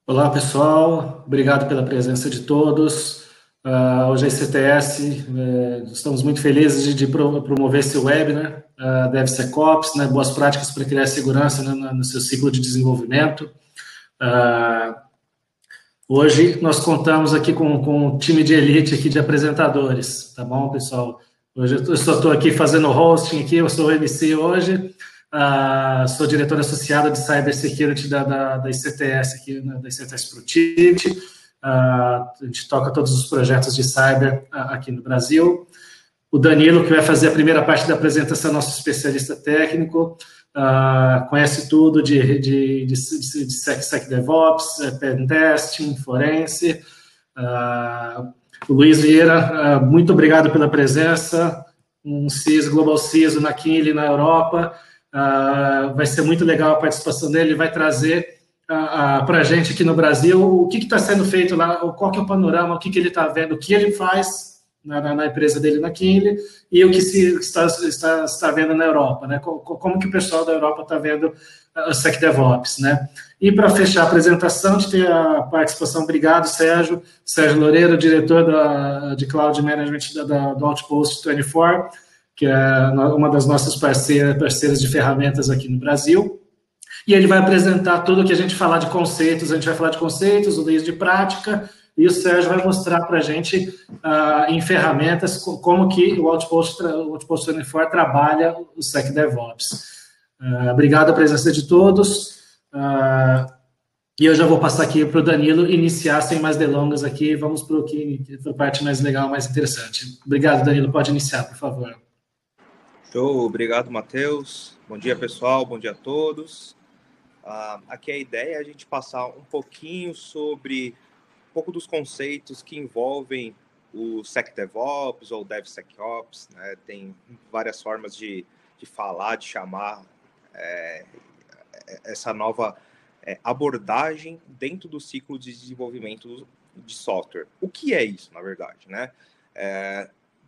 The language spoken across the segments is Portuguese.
Olá, pessoal. Obrigado pela presença de todos. Hoje é ICTS, estamos muito felizes de promover esse webinar, DevSecOps, né, boas práticas para criar segurança, né, no seu ciclo de desenvolvimento. Hoje nós contamos aqui com um time de elite aqui de apresentadores, tá bom, pessoal? Hoje eu só estou aqui fazendo hosting aqui, eu sou o MC hoje, sou diretor associado de Cybersecurity da ICTS aqui, né, da ICTS Protivity. A gente toca todos os projetos de cyber aqui no Brasil. O Danilo, que vai fazer a primeira parte da apresentação, nosso especialista técnico, conhece tudo de SecDevOps, Pen Testing, Forense. O Luiz Vieira, muito obrigado pela presença, um CISO, Global CISO na Kinley, na Europa. Vai ser muito legal a participação dele, ele vai trazer para a gente aqui no Brasil o que está sendo feito lá, qual que é o panorama, o que ele está vendo, o que ele faz na empresa dele na Kinley e o que está vendo na Europa, né? Como que o pessoal da Europa está vendo o SecDevOps, né? E para fechar a apresentação, de ter a participação, obrigado, Sérgio Loureiro, diretor de Cloud Management do Outpost 24, que é uma das nossas parceiras de ferramentas aqui no Brasil. E ele vai apresentar tudo o que a gente falar de conceitos, a gente vai falar de conceitos, o Luiz de prática, e o Sérgio vai mostrar para a gente em ferramentas como que o Outpost 24 trabalha o SecDevOps. Obrigado pela presença de todos. E eu já vou passar aqui para o Danilo iniciar sem mais delongas aqui. Vamos para a parte mais legal, mais interessante. Obrigado, Danilo. Pode iniciar, por favor. Show, obrigado, Matheus. Bom dia, pessoal. Bom dia a todos. Aqui a ideia é a gente passar um pouquinho sobre um pouco dos conceitos que envolvem o SecDevOps ou DevSecOps, né? Tem várias formas de falar, de chamar essa nova abordagem dentro do ciclo de desenvolvimento de software. O que é isso, na verdade, né?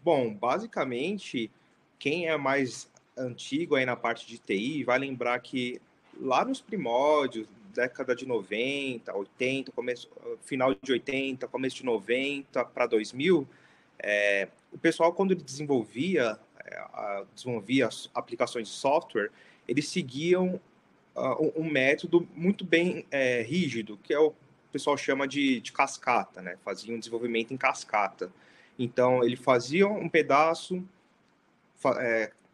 Bom, basicamente, quem é mais antigo aí na parte de TI vai lembrar que lá nos primórdios, década de 90, 80, final de 80, começo de 90 para 2000, o pessoal, quando ele desenvolvia aplicações de software, eles seguiam um método muito bem rígido, que é o pessoal chama de cascata, né? Fazia um desenvolvimento em cascata. Então, ele fazia um pedaço,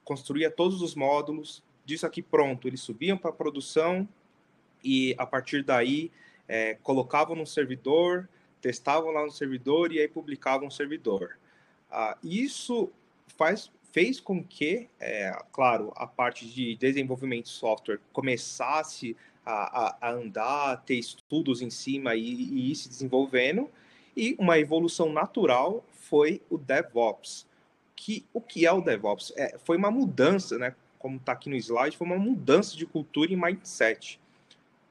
construía todos os módulos, disso aqui pronto, eles subiam para a produção e, a partir daí, colocavam no servidor, testavam lá no servidor e aí publicavam no servidor. Isso fez com que, claro, a parte de desenvolvimento de software começasse a andar, a ter estudos em cima e ir se desenvolvendo, e uma evolução natural foi o DevOps. O que é o DevOps? Foi uma mudança, né? Como está aqui no slide, foi uma mudança de cultura e mindset.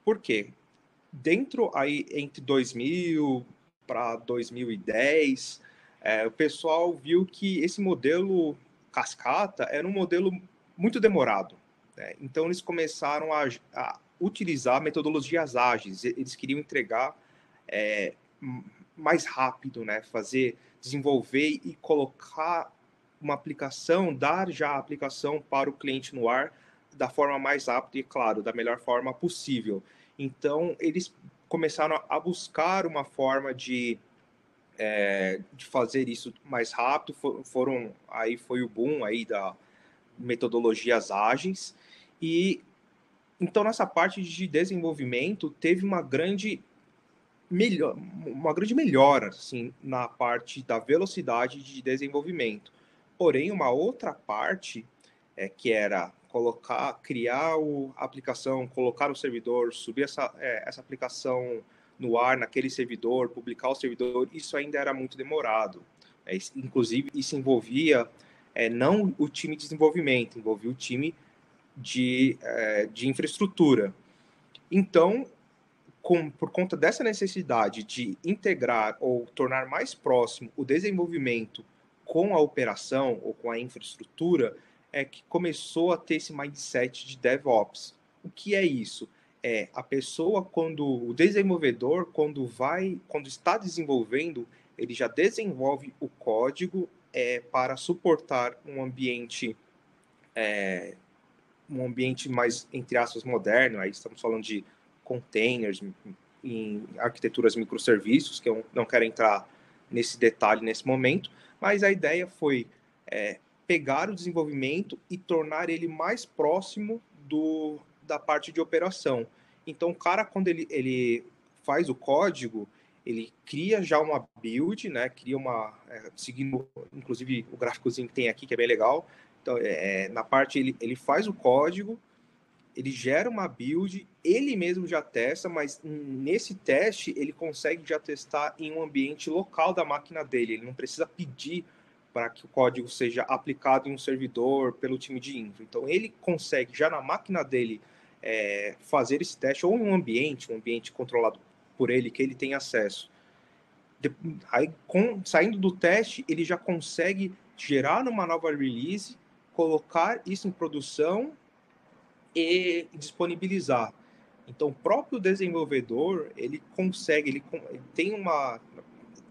Por quê? Dentro aí, entre 2000 para 2010, o pessoal viu que esse modelo cascata era um modelo muito demorado, né? Então, eles começaram a utilizar metodologias ágeis. Eles queriam entregar mais rápido, né? Desenvolver e colocar uma aplicação, dar já a aplicação para o cliente no ar da forma mais rápida e, claro, da melhor forma possível. Então, eles começaram a buscar uma forma de fazer isso mais rápido. Aí foi o boom aí da metodologias ágeis. E então, nessa parte de desenvolvimento, teve uma grande melhora assim, na parte da velocidade de desenvolvimento. Porém, uma outra parte que era criar a aplicação, colocar no servidor, subir essa aplicação no ar, naquele servidor, publicar o servidor, isso ainda era muito demorado. Inclusive, isso envolvia não o time de desenvolvimento, envolvia o time de infraestrutura. Então, por conta dessa necessidade de integrar ou tornar mais próximo o desenvolvimento com a operação ou com a infraestrutura, que começou a ter esse mindset de DevOps. O que é isso? a pessoa, o desenvolvedor, quando está desenvolvendo, ele já desenvolve o código para suportar um ambiente mais, entre aspas, moderno. Aí estamos falando de containers, em arquiteturas microserviços, que eu não quero entrar nesse detalhe nesse momento, mas a ideia foi pegar o desenvolvimento e tornar ele mais próximo da parte de operação. Então, o cara, quando ele faz o código, ele cria já uma build, né? Cria seguindo, inclusive, o gráficozinho que tem aqui, que é bem legal. Então, na parte, ele faz o código, ele gera uma build, ele mesmo já testa, mas nesse teste ele consegue já testar em um ambiente local da máquina dele. Ele não precisa pedir para que o código seja aplicado em um servidor pelo time de infra. Então ele consegue já na máquina dele fazer esse teste, ou em um ambiente controlado por ele, que ele tem acesso. Aí, saindo do teste, ele já consegue gerar uma nova release, colocar isso em produção e disponibilizar. Então, o próprio desenvolvedor, ele tem uma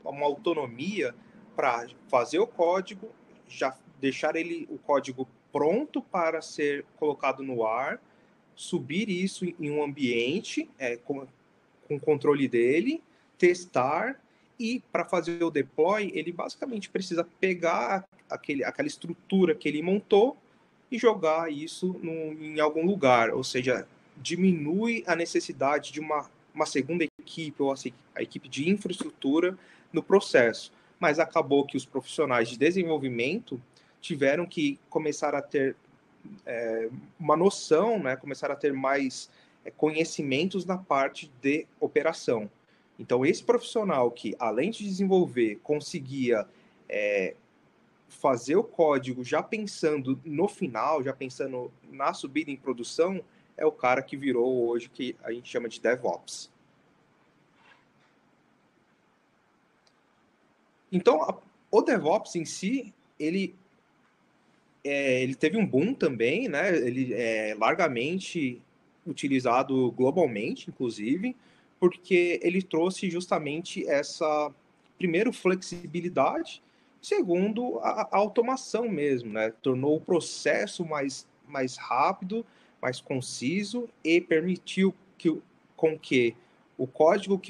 autonomia para fazer o código, já deixar o código pronto para ser colocado no ar, subir isso em um ambiente com o controle dele, testar, e para fazer o deploy, ele basicamente precisa pegar aquela estrutura que ele montou e jogar isso em algum lugar, ou seja, diminui a necessidade de uma segunda equipe, ou a equipe de infraestrutura no processo. Mas acabou que os profissionais de desenvolvimento tiveram que começar a ter uma noção, né, começar a ter mais conhecimentos na parte de operação. Então, esse profissional que, além de desenvolver, conseguia fazer o código já pensando no final, já pensando na subida em produção, é o cara que virou hoje que a gente chama de DevOps. Então, o DevOps em si, ele teve um boom também, né? Ele é largamente utilizado globalmente, inclusive, porque ele trouxe justamente essa, primeiro, flexibilidade, segundo, a automação mesmo, né? Tornou o processo mais rápido, mais conciso e permitiu com que o código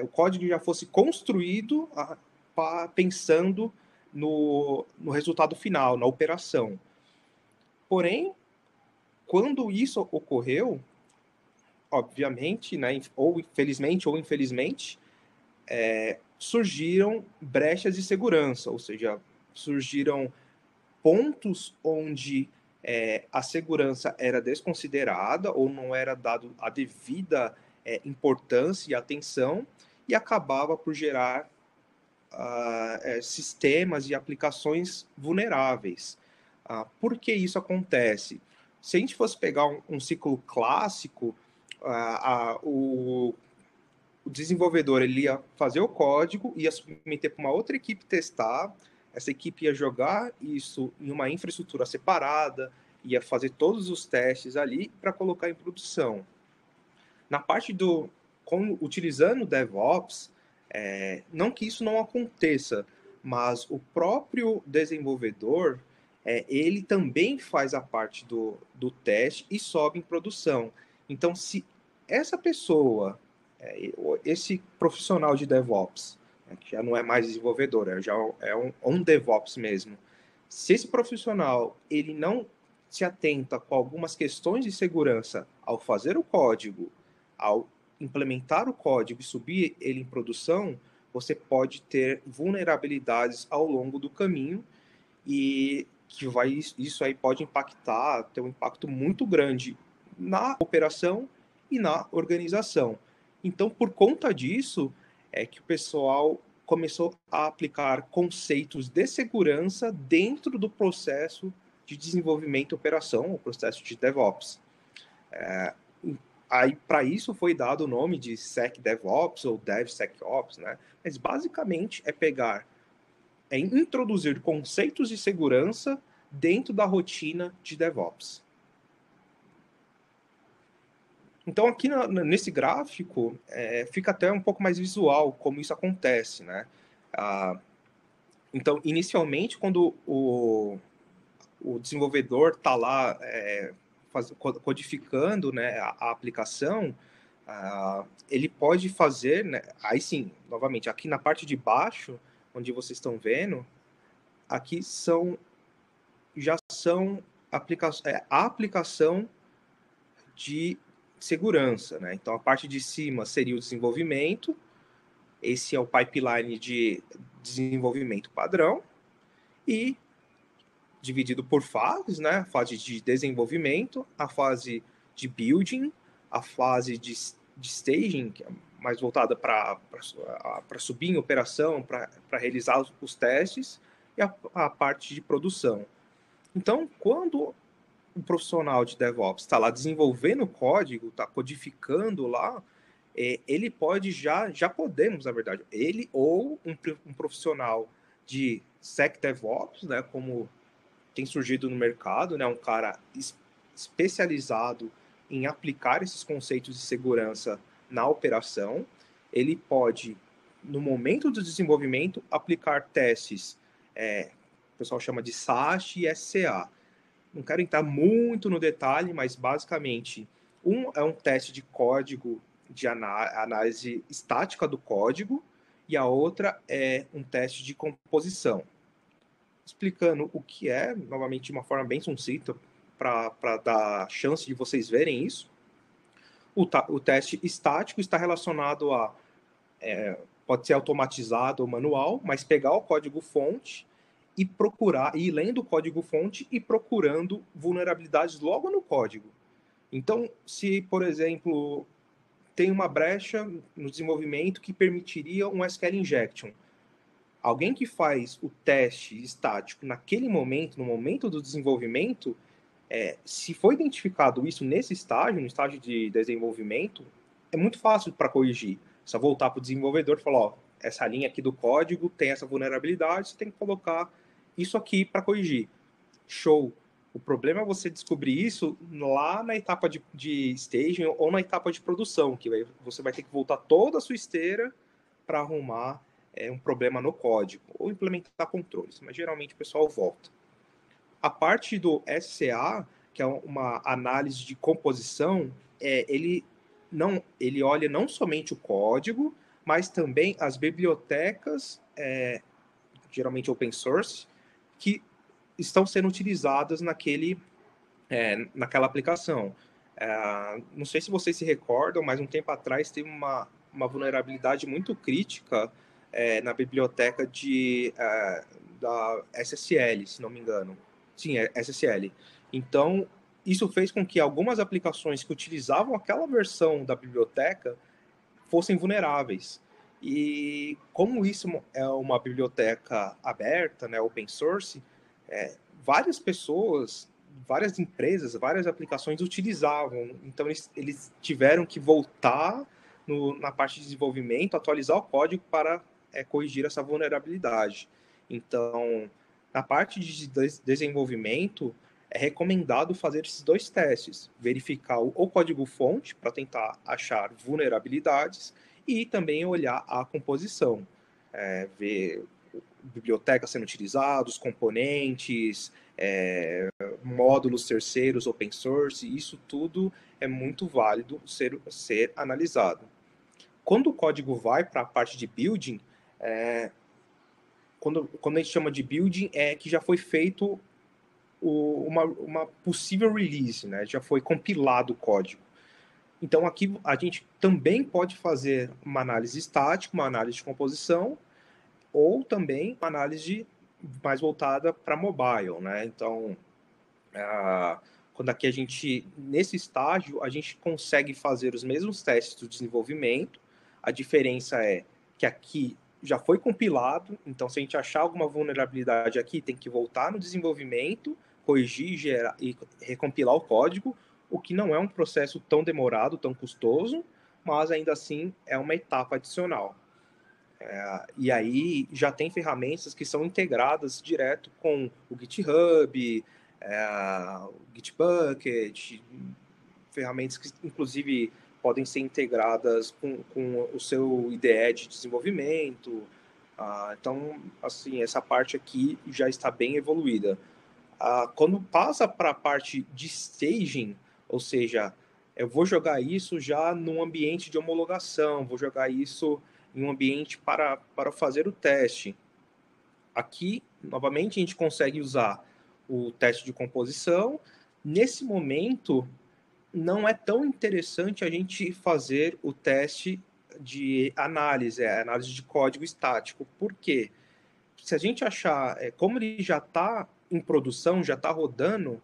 o código já fosse construído pensando no resultado final, na operação. Porém, quando isso ocorreu, obviamente, né, ou felizmente ou infelizmente, surgiram brechas de segurança, ou seja, surgiram pontos onde a segurança era desconsiderada ou não era dado a devida importância e atenção, e acabava por gerar sistemas e aplicações vulneráveis. Por que isso acontece? Se a gente fosse pegar um ciclo clássico, o desenvolvedor ele ia fazer o código, ia submeter para uma outra equipe testar, essa equipe ia jogar isso em uma infraestrutura separada, ia fazer todos os testes ali para colocar em produção. Na parte utilizando o DevOps, não que isso não aconteça, mas o próprio desenvolvedor, ele também faz a parte do teste e sobe em produção. Então, se essa pessoa, esse profissional de DevOps, que já não é mais desenvolvedor, já é um DevOps mesmo, se esse profissional ele não se atenta com algumas questões de segurança ao fazer o código, ao implementar o código e subir ele em produção, você pode ter vulnerabilidades ao longo do caminho, e isso aí pode ter um impacto muito grande na operação e na organização. Então, por conta disso, é que o pessoal começou a aplicar conceitos de segurança dentro do processo de desenvolvimento e operação, o processo de DevOps. Aí, para isso, foi dado o nome de SecDevOps ou DevSecOps, né? Mas, basicamente, é introduzir conceitos de segurança dentro da rotina de DevOps. Então, aqui nesse gráfico, fica até um pouco mais visual como isso acontece, né? Então, inicialmente, quando o desenvolvedor está lá codificando, né, a aplicação, ele pode fazer, né, aí sim, novamente, aqui na parte de baixo, onde vocês estão vendo, aqui já são a aplicação de segurança, né? Então, a parte de cima seria o desenvolvimento, esse é o pipeline de desenvolvimento padrão, e dividido por fases, né? A fase de desenvolvimento, a fase de building, a fase de staging, que é mais voltada para subir em operação, para realizar os testes, e a parte de produção. Então, quando um profissional de DevOps está lá desenvolvendo código, está codificando lá, ele pode já podemos, na verdade, ele ou um profissional de SecDevOps, né, como tem surgido no mercado, né, um cara especializado em aplicar esses conceitos de segurança na operação, ele pode, no momento do desenvolvimento, aplicar testes, o pessoal chama de SAST e SCA. Não quero entrar muito no detalhe, mas basicamente é um teste de código de análise estática do código e a outra é um teste de composição. Explicando o que é, novamente de uma forma bem sucinta, para dar chance de vocês verem isso. O teste estático está relacionado a pode ser automatizado ou manual, mas pegar o código-fonte e procurar, ir lendo o código-fonte e procurando vulnerabilidades logo no código. Então, se, por exemplo, tem uma brecha no desenvolvimento que permitiria um SQL injection, alguém que faz o teste estático naquele momento, no momento do desenvolvimento, se for identificado isso nesse estágio, no estágio de desenvolvimento, é muito fácil para corrigir. Só voltar para o desenvolvedor e falar, ó, essa linha aqui do código tem essa vulnerabilidade, você tem que colocar isso aqui para corrigir. Show. O problema é você descobrir isso lá na etapa de staging ou na etapa de produção, que você vai ter que voltar toda a sua esteira para arrumar um problema no código ou implementar controles, mas geralmente o pessoal volta. A parte do SCA, que é uma análise de composição, ele olha não somente o código, mas também as bibliotecas, geralmente open source, que estão sendo utilizadas naquela aplicação. Não sei se vocês se recordam, mas um tempo atrás teve uma vulnerabilidade muito crítica na biblioteca da SSL, se não me engano. Sim, é SSL. Então, isso fez com que algumas aplicações que utilizavam aquela versão da biblioteca fossem vulneráveis. E como isso é uma biblioteca aberta, né, open source, várias pessoas, várias empresas, várias aplicações utilizavam. Então, eles tiveram que voltar na parte de desenvolvimento, atualizar o código para corrigir essa vulnerabilidade. Então, na parte de desenvolvimento, é recomendado fazer esses dois testes, verificar o código-fonte para tentar achar vulnerabilidades e também olhar a composição, ver bibliotecas sendo utilizadas, componentes, módulos terceiros, open source, isso tudo é muito válido ser analisado. Quando o código vai para a parte de building, quando a gente chama de building, é que já foi feito uma possível release, né? Já foi compilado o código. Então, aqui a gente também pode fazer uma análise estática, uma análise de composição, ou também uma análise mais voltada para mobile, né? Então, quando aqui nesse estágio, a gente consegue fazer os mesmos testes do desenvolvimento, a diferença é que aqui já foi compilado, então se a gente achar alguma vulnerabilidade aqui, tem que voltar no desenvolvimento, corrigir, gerar e recompilar o código, o que não é um processo tão demorado, tão custoso, mas ainda assim é uma etapa adicional. E aí já tem ferramentas que são integradas direto com o GitHub, o Gitbucket, ferramentas que, inclusive, podem ser integradas com o seu IDE de desenvolvimento. Então, assim, essa parte aqui já está bem evoluída. Quando passa para a parte de staging, ou seja, eu vou jogar isso já num ambiente de homologação, vou jogar isso em um ambiente para fazer o teste. Aqui, novamente, a gente consegue usar o teste de composição. Nesse momento, não é tão interessante a gente fazer o teste de análise, análise de código estático. Por quê? Se a gente achar, como ele já está em produção, já está rodando,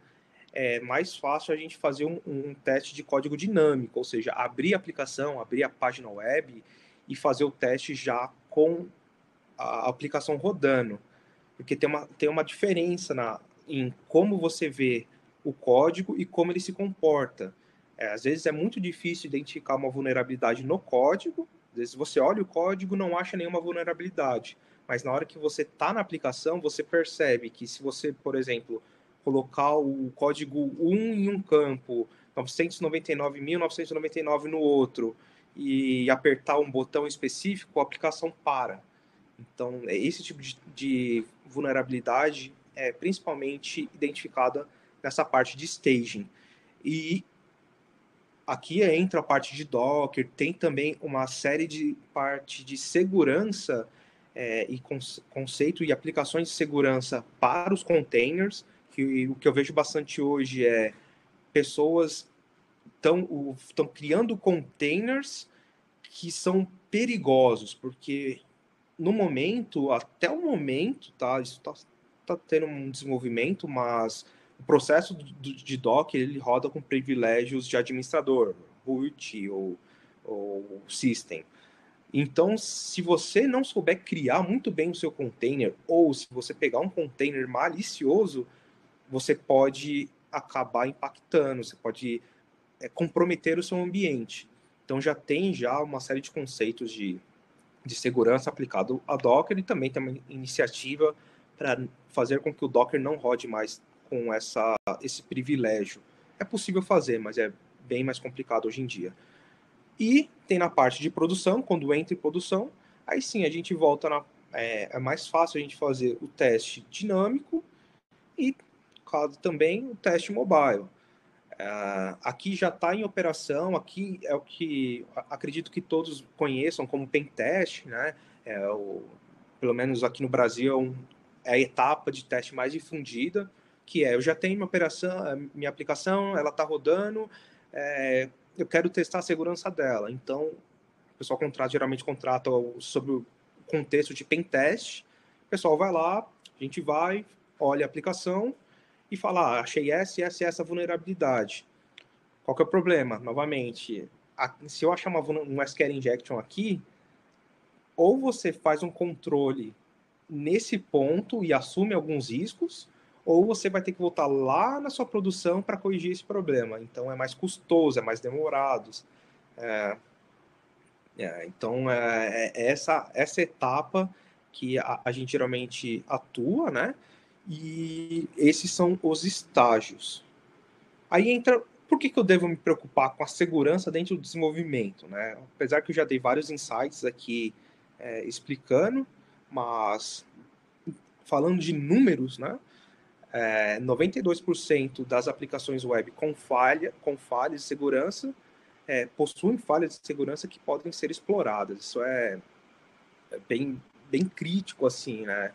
é mais fácil a gente fazer um teste de código dinâmico, ou seja, abrir a aplicação, abrir a página web e fazer o teste já com a aplicação rodando. Porque tem uma diferença em como você vê o código e como ele se comporta. Às vezes é muito difícil identificar uma vulnerabilidade no código, às vezes você olha o código e não acha nenhuma vulnerabilidade, mas na hora que você está na aplicação, você percebe que se você, por exemplo, colocar o código 1 em um campo, 999.999 no outro, e apertar um botão específico, a aplicação para. Então, esse tipo de vulnerabilidade é principalmente identificada nessa parte de staging. E aqui entra a parte de Docker, tem também uma série de parte de segurança e conceito e aplicações de segurança para os containers, que o que eu vejo bastante hoje é pessoas estão criando containers que são perigosos, porque até o momento, tá, isso tá tendo um desenvolvimento, mas o processo de Docker, ele roda com privilégios de administrador, root ou system. Então, se você não souber criar muito bem o seu container, ou se você pegar um container malicioso, você pode acabar impactando, você pode comprometer o seu ambiente. Então, já tem uma série de conceitos de segurança aplicado a Docker, e também tem uma iniciativa para fazer com que o Docker não rode mais com esse privilégio. É possível fazer, mas é bem mais complicado hoje em dia. E tem na parte de produção, quando entra em produção, aí sim a gente volta é mais fácil a gente fazer o teste dinâmico e, caso também, o teste mobile. Aqui já está em operação, aqui é o que acredito que todos conheçam como pentest, né? Pelo menos aqui no Brasil é a etapa de teste mais difundida, que eu já tenho minha aplicação, ela está rodando, eu quero testar a segurança dela. Então, o pessoal geralmente contrata sobre o contexto de pentest, o pessoal vai lá, a gente vai, olha a aplicação, e falar, achei essa vulnerabilidade. Qual que é o problema? Novamente, se eu achar um SQL injection aqui, ou você faz um controle nesse ponto e assume alguns riscos, ou você vai ter que voltar lá na sua produção para corrigir esse problema. Então, é mais custoso, é mais demorado. Então, essa etapa que a gente geralmente atua, né? E esses são os estágios. Aí entra, por que eu devo me preocupar com a segurança dentro do desenvolvimento, né? Apesar que eu já dei vários insights aqui explicando, mas falando de números, né? 92% das aplicações web com falhas de segurança possuem falhas de segurança que podem ser exploradas. Isso é bem crítico, assim, né?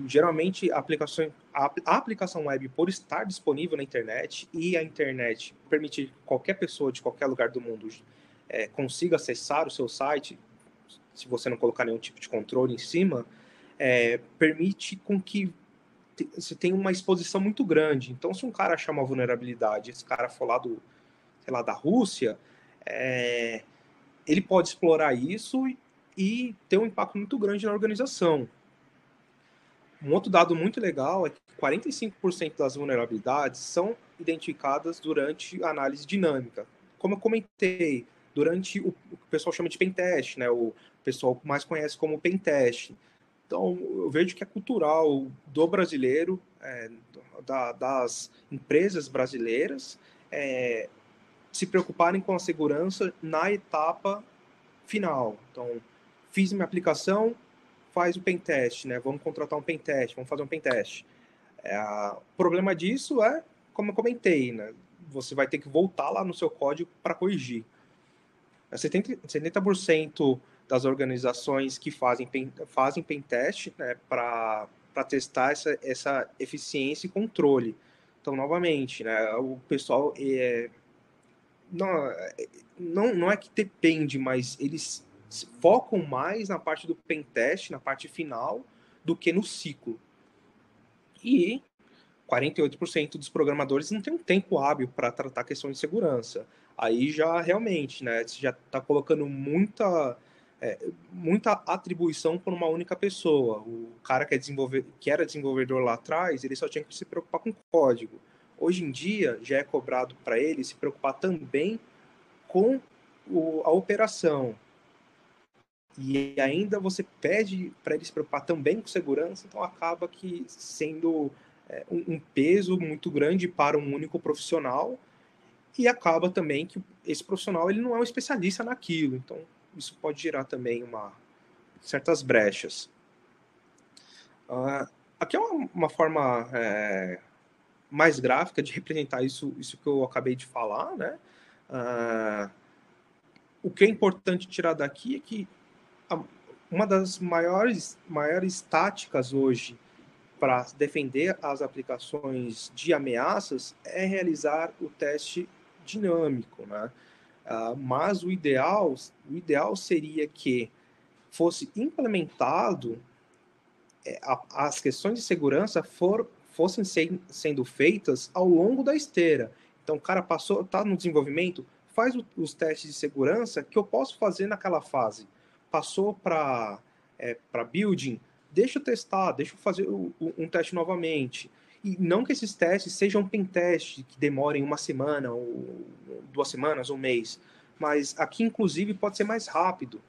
Geralmente a aplicação web, por estar disponível na internet e a internet permitir que qualquer pessoa de qualquer lugar do mundo consiga acessar o seu site, se você não colocar nenhum tipo de controle em cima, permite com que você tenha uma exposição muito grande. Então, se um cara achar uma vulnerabilidade, esse cara for lá da Rússia, ele pode explorar isso e ter um impacto muito grande na organização. Um outro dado muito legal é que 45% das vulnerabilidades são identificadas durante a análise dinâmica. Como eu comentei, durante o que o pessoal chama de pentest, né? O pessoal mais conhece como pentest. Então, eu vejo que é cultural do brasileiro, das empresas brasileiras, se preocuparem com a segurança na etapa final. Então, fiz minha aplicação, faz o pentest, né? Vamos contratar um pentest, vamos fazer um pentest. O problema disso é, como eu comentei, né? Você vai ter que voltar lá no seu código para corrigir. 70% das organizações que fazem pentest, né, para testar essa eficiência e controle. Então, novamente, né, o pessoal não é que depende, mas eles focam mais na parte do pentest, na parte final, do que no ciclo. E 48% dos programadores não tem um tempo hábil para tratar a questão de segurança. Aí já realmente, né, você já está colocando muita atribuição por uma única pessoa. O cara que era desenvolvedor lá atrás, ele só tinha que se preocupar com código. Hoje em dia, já é cobrado para ele se preocupar também com a operação. E ainda você pede para ele se preocupar também com segurança, então acaba que sendo um peso muito grande para um único profissional, e acaba também que esse profissional ele não é um especialista naquilo, então isso pode gerar também certas brechas. Aqui é uma forma mais gráfica de representar isso que eu acabei de falar, né? O que é importante tirar daqui é que uma das maiores táticas hoje para defender as aplicações de ameaças é realizar o teste dinâmico, né? Mas o ideal seria que fosse implementado, as questões de segurança fossem sendo feitas ao longo da esteira. Então, o cara está no desenvolvimento, faz os testes de segurança que eu posso fazer naquela fase. Passou para building, deixa eu testar, deixa eu fazer um teste novamente. E não que esses testes sejam pentestes que demorem uma semana, ou 2 semanas, um mês. Mas aqui, inclusive, pode ser mais rápido.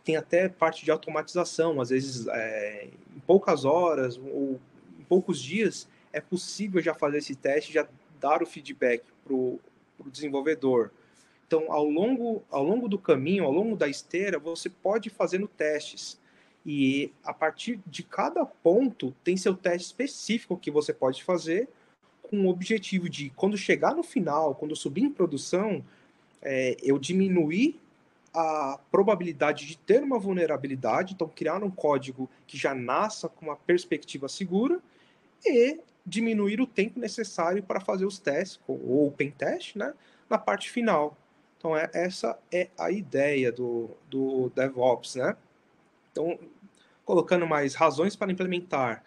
Tem até parte de automatização. Às vezes, em poucas horas ou em poucos dias, é possível já fazer esse teste, já dar o feedback para o desenvolvedor. Então, ao longo do caminho, ao longo da esteira, você pode ir fazendo testes. E a partir de cada ponto, tem seu teste específico que você pode fazer, com o objetivo de, quando chegar no final, quando subir em produção, eu diminuir a probabilidade de ter uma vulnerabilidade, então criar um código que já nasça com uma perspectiva segura, e diminuir o tempo necessário para fazer os testes, ou o pentest, né, na parte final. Então, essa é a ideia do DevOps, né? Então, colocando mais razões para implementar,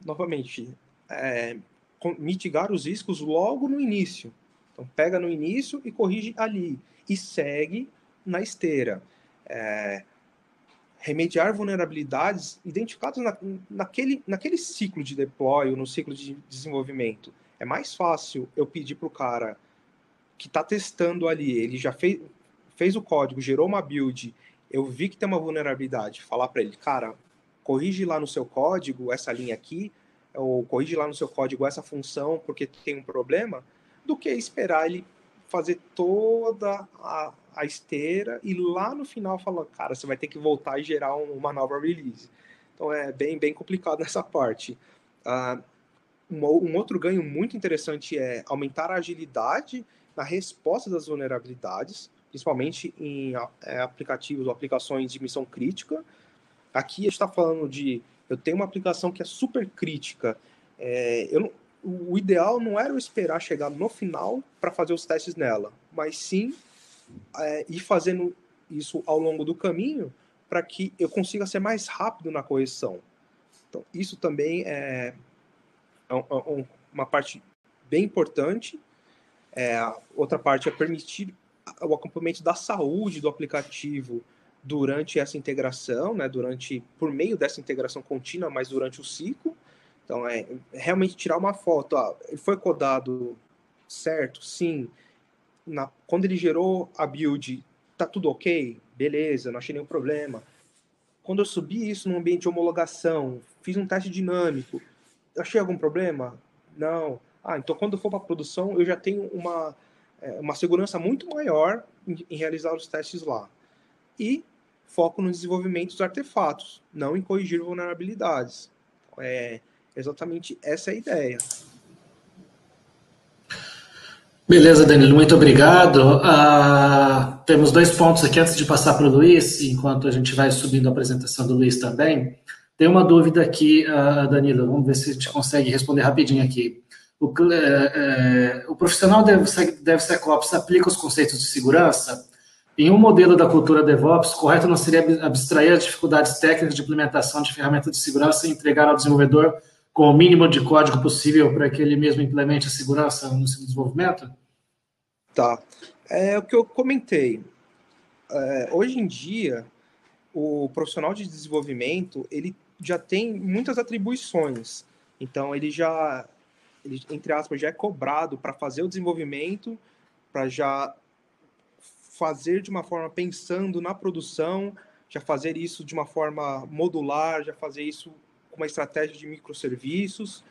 novamente, mitigar os riscos logo no início. Então, pega no início e corrige ali. E segue na esteira. Remediar vulnerabilidades identificadas naquele ciclo de deploy ou no ciclo de desenvolvimento. É mais fácil eu pedir para o cara que está testando ali, ele já fez o código, gerou uma build, eu vi que tem uma vulnerabilidade, falar para ele, cara, corrige lá no seu código essa linha aqui, ou corrige lá no seu código essa função porque tem um problema, do que esperar ele fazer toda a esteira e lá no final falar, cara, você vai ter que voltar e gerar uma nova release. Então é bem complicado nessa parte. Um outro ganho muito interessante é aumentar a agilidade na resposta das vulnerabilidades, principalmente em aplicativos ou aplicações de missão crítica. Aqui a gente está falando eu tenho uma aplicação que é super crítica. O ideal não era eu esperar chegar no final para fazer os testes nela, mas sim ir fazendo isso ao longo do caminho para que eu consiga ser mais rápido na correção. Então, isso também é uma parte bem importante. Outra parte é permitir o acompanhamento da saúde do aplicativo durante essa integração, né, por meio dessa integração contínua, mas durante o ciclo. Então, realmente tirar uma foto. Ele foi codado certo? Sim. Quando ele gerou a build, tá tudo ok? Beleza, não achei nenhum problema. Quando eu subi isso no ambiente de homologação, fiz um teste dinâmico, achei algum problema? Não. Então quando eu for para a produção, eu já tenho uma segurança muito maior em realizar os testes lá. E foco no desenvolvimento dos artefatos, não em corrigir vulnerabilidades. É exatamente essa é a ideia. Beleza, Danilo, muito obrigado. Temos 2 pontos aqui antes de passar para o Luiz, enquanto a gente vai subindo a apresentação do Luiz também. Tem uma dúvida aqui, Danilo, vamos ver se a gente consegue responder rapidinho aqui. O profissional DevSecOps aplica os conceitos de segurança? Em um modelo da cultura DevOps, correto não seria abstrair as dificuldades técnicas de implementação de ferramentas de segurança e entregar ao desenvolvedor com o mínimo de código possível para que ele mesmo implemente a segurança no seu desenvolvimento? Tá. É o que eu comentei. Hoje em dia, o profissional de desenvolvimento, ele já tem muitas atribuições. Então, ele, entre aspas, já é cobrado para fazer o desenvolvimento, para já fazer de uma forma pensando na produção, já fazer isso de uma forma modular, já fazer isso com uma estratégia de microserviços.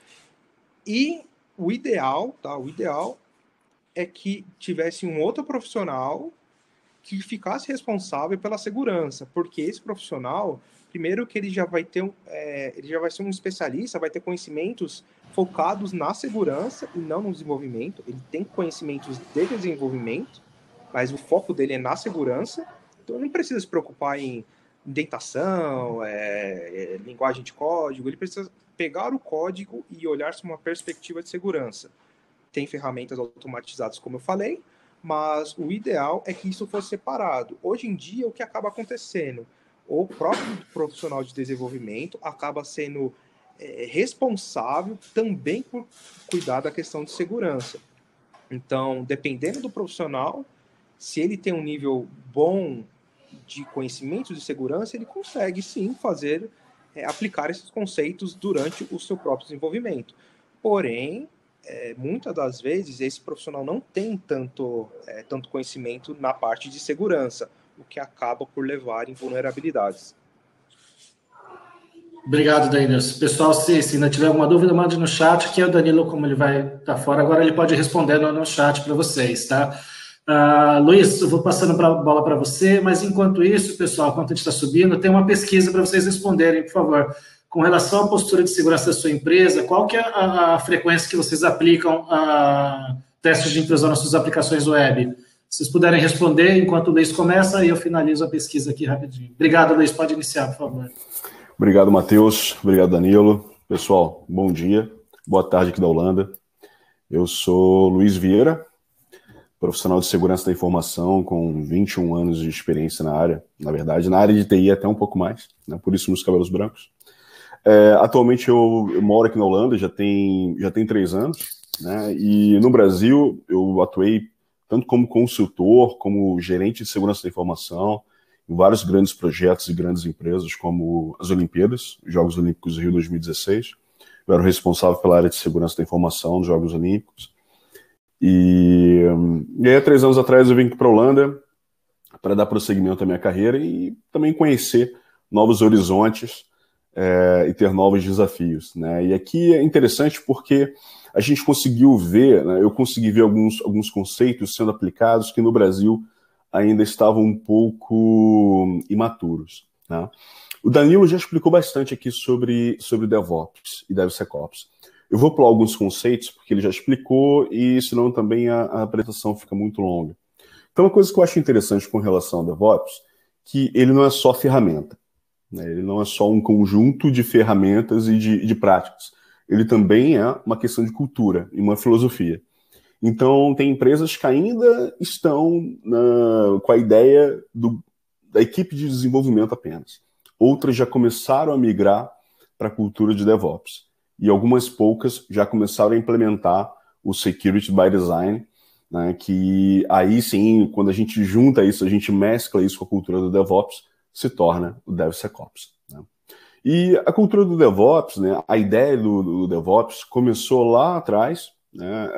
E o ideal, tá? O ideal é que tivesse um outro profissional que ficasse responsável pela segurança, porque esse profissional, primeiro que ele já vai ter ele já vai ser um especialista, vai ter conhecimentos focados na segurança e não no desenvolvimento. Ele tem conhecimentos de desenvolvimento, mas o foco dele é na segurança, então ele não precisa se preocupar em indentação, linguagem de código, ele precisa pegar o código e olhar-se uma perspectiva de segurança. Tem ferramentas automatizadas, como eu falei, mas o ideal é que isso fosse separado. Hoje em dia, o que acaba acontecendo? O próprio profissional de desenvolvimento acaba sendo responsável também por cuidar da questão de segurança. Então, dependendo do profissional, se ele tem um nível bom de conhecimento de segurança, ele consegue sim aplicar esses conceitos durante o seu próprio desenvolvimento. Porém, muitas das vezes esse profissional não tem tanto conhecimento na parte de segurança, o que acaba por levar em vulnerabilidades. Obrigado, Danilo. Pessoal, se ainda tiver alguma dúvida, mande no chat, que o Danilo, como ele vai estar fora agora, ele pode responder no chat para vocês, tá? Luiz, eu vou passando a bola para você, mas enquanto isso, pessoal, enquanto a gente está subindo, tem uma pesquisa para vocês responderem, por favor. Com relação à postura de segurança da sua empresa, qual que é a frequência que vocês aplicam a testes de intrusão nas suas aplicações web? Se vocês puderem responder enquanto o Luiz começa, e eu finalizo a pesquisa aqui rapidinho. Obrigado, Luiz. Pode iniciar, por favor. Obrigado, Matheus. Obrigado, Danilo. Pessoal, bom dia. Boa tarde aqui da Holanda. Eu sou Luiz Vieira, profissional de segurança da informação com 21 anos de experiência na área. Na verdade, na área de TI até um pouco mais, né? Por isso meus cabelos brancos. Atualmente eu moro aqui na Holanda, já tem 3 anos, né? E no Brasil eu atuei tanto como consultor, como gerente de segurança da informação, em vários grandes projetos e grandes empresas, como as Olimpíadas, os Jogos Olímpicos do Rio 2016. Eu era o responsável pela área de segurança da informação dos Jogos Olímpicos. E aí, há 3 anos atrás, eu vim aqui para a Holanda para dar prosseguimento à minha carreira e também conhecer novos horizontes e ter novos desafios, né? E aqui é interessante porque a gente conseguiu ver, né, eu consegui ver alguns conceitos sendo aplicados que no Brasil ainda estavam um pouco imaturos, né? O Danilo já explicou bastante aqui sobre DevOps e DevSecOps. Eu vou pular alguns conceitos, porque ele já explicou, e senão também a apresentação fica muito longa. Então, uma coisa que eu acho interessante com relação ao DevOps, que ele não é só ferramenta, né? Ele não é só um conjunto de ferramentas e de práticas. Ele também é uma questão de cultura e uma filosofia. Então, tem empresas que ainda estão com a ideia da equipe de desenvolvimento apenas. Outras já começaram a migrar para a cultura de DevOps. E algumas poucas já começaram a implementar o Security by Design, né, que aí sim, quando a gente junta isso, a gente mescla isso com a cultura do DevOps, se torna o DevSecOps, né? E a cultura do DevOps, né, a ideia do DevOps começou lá atrás, né,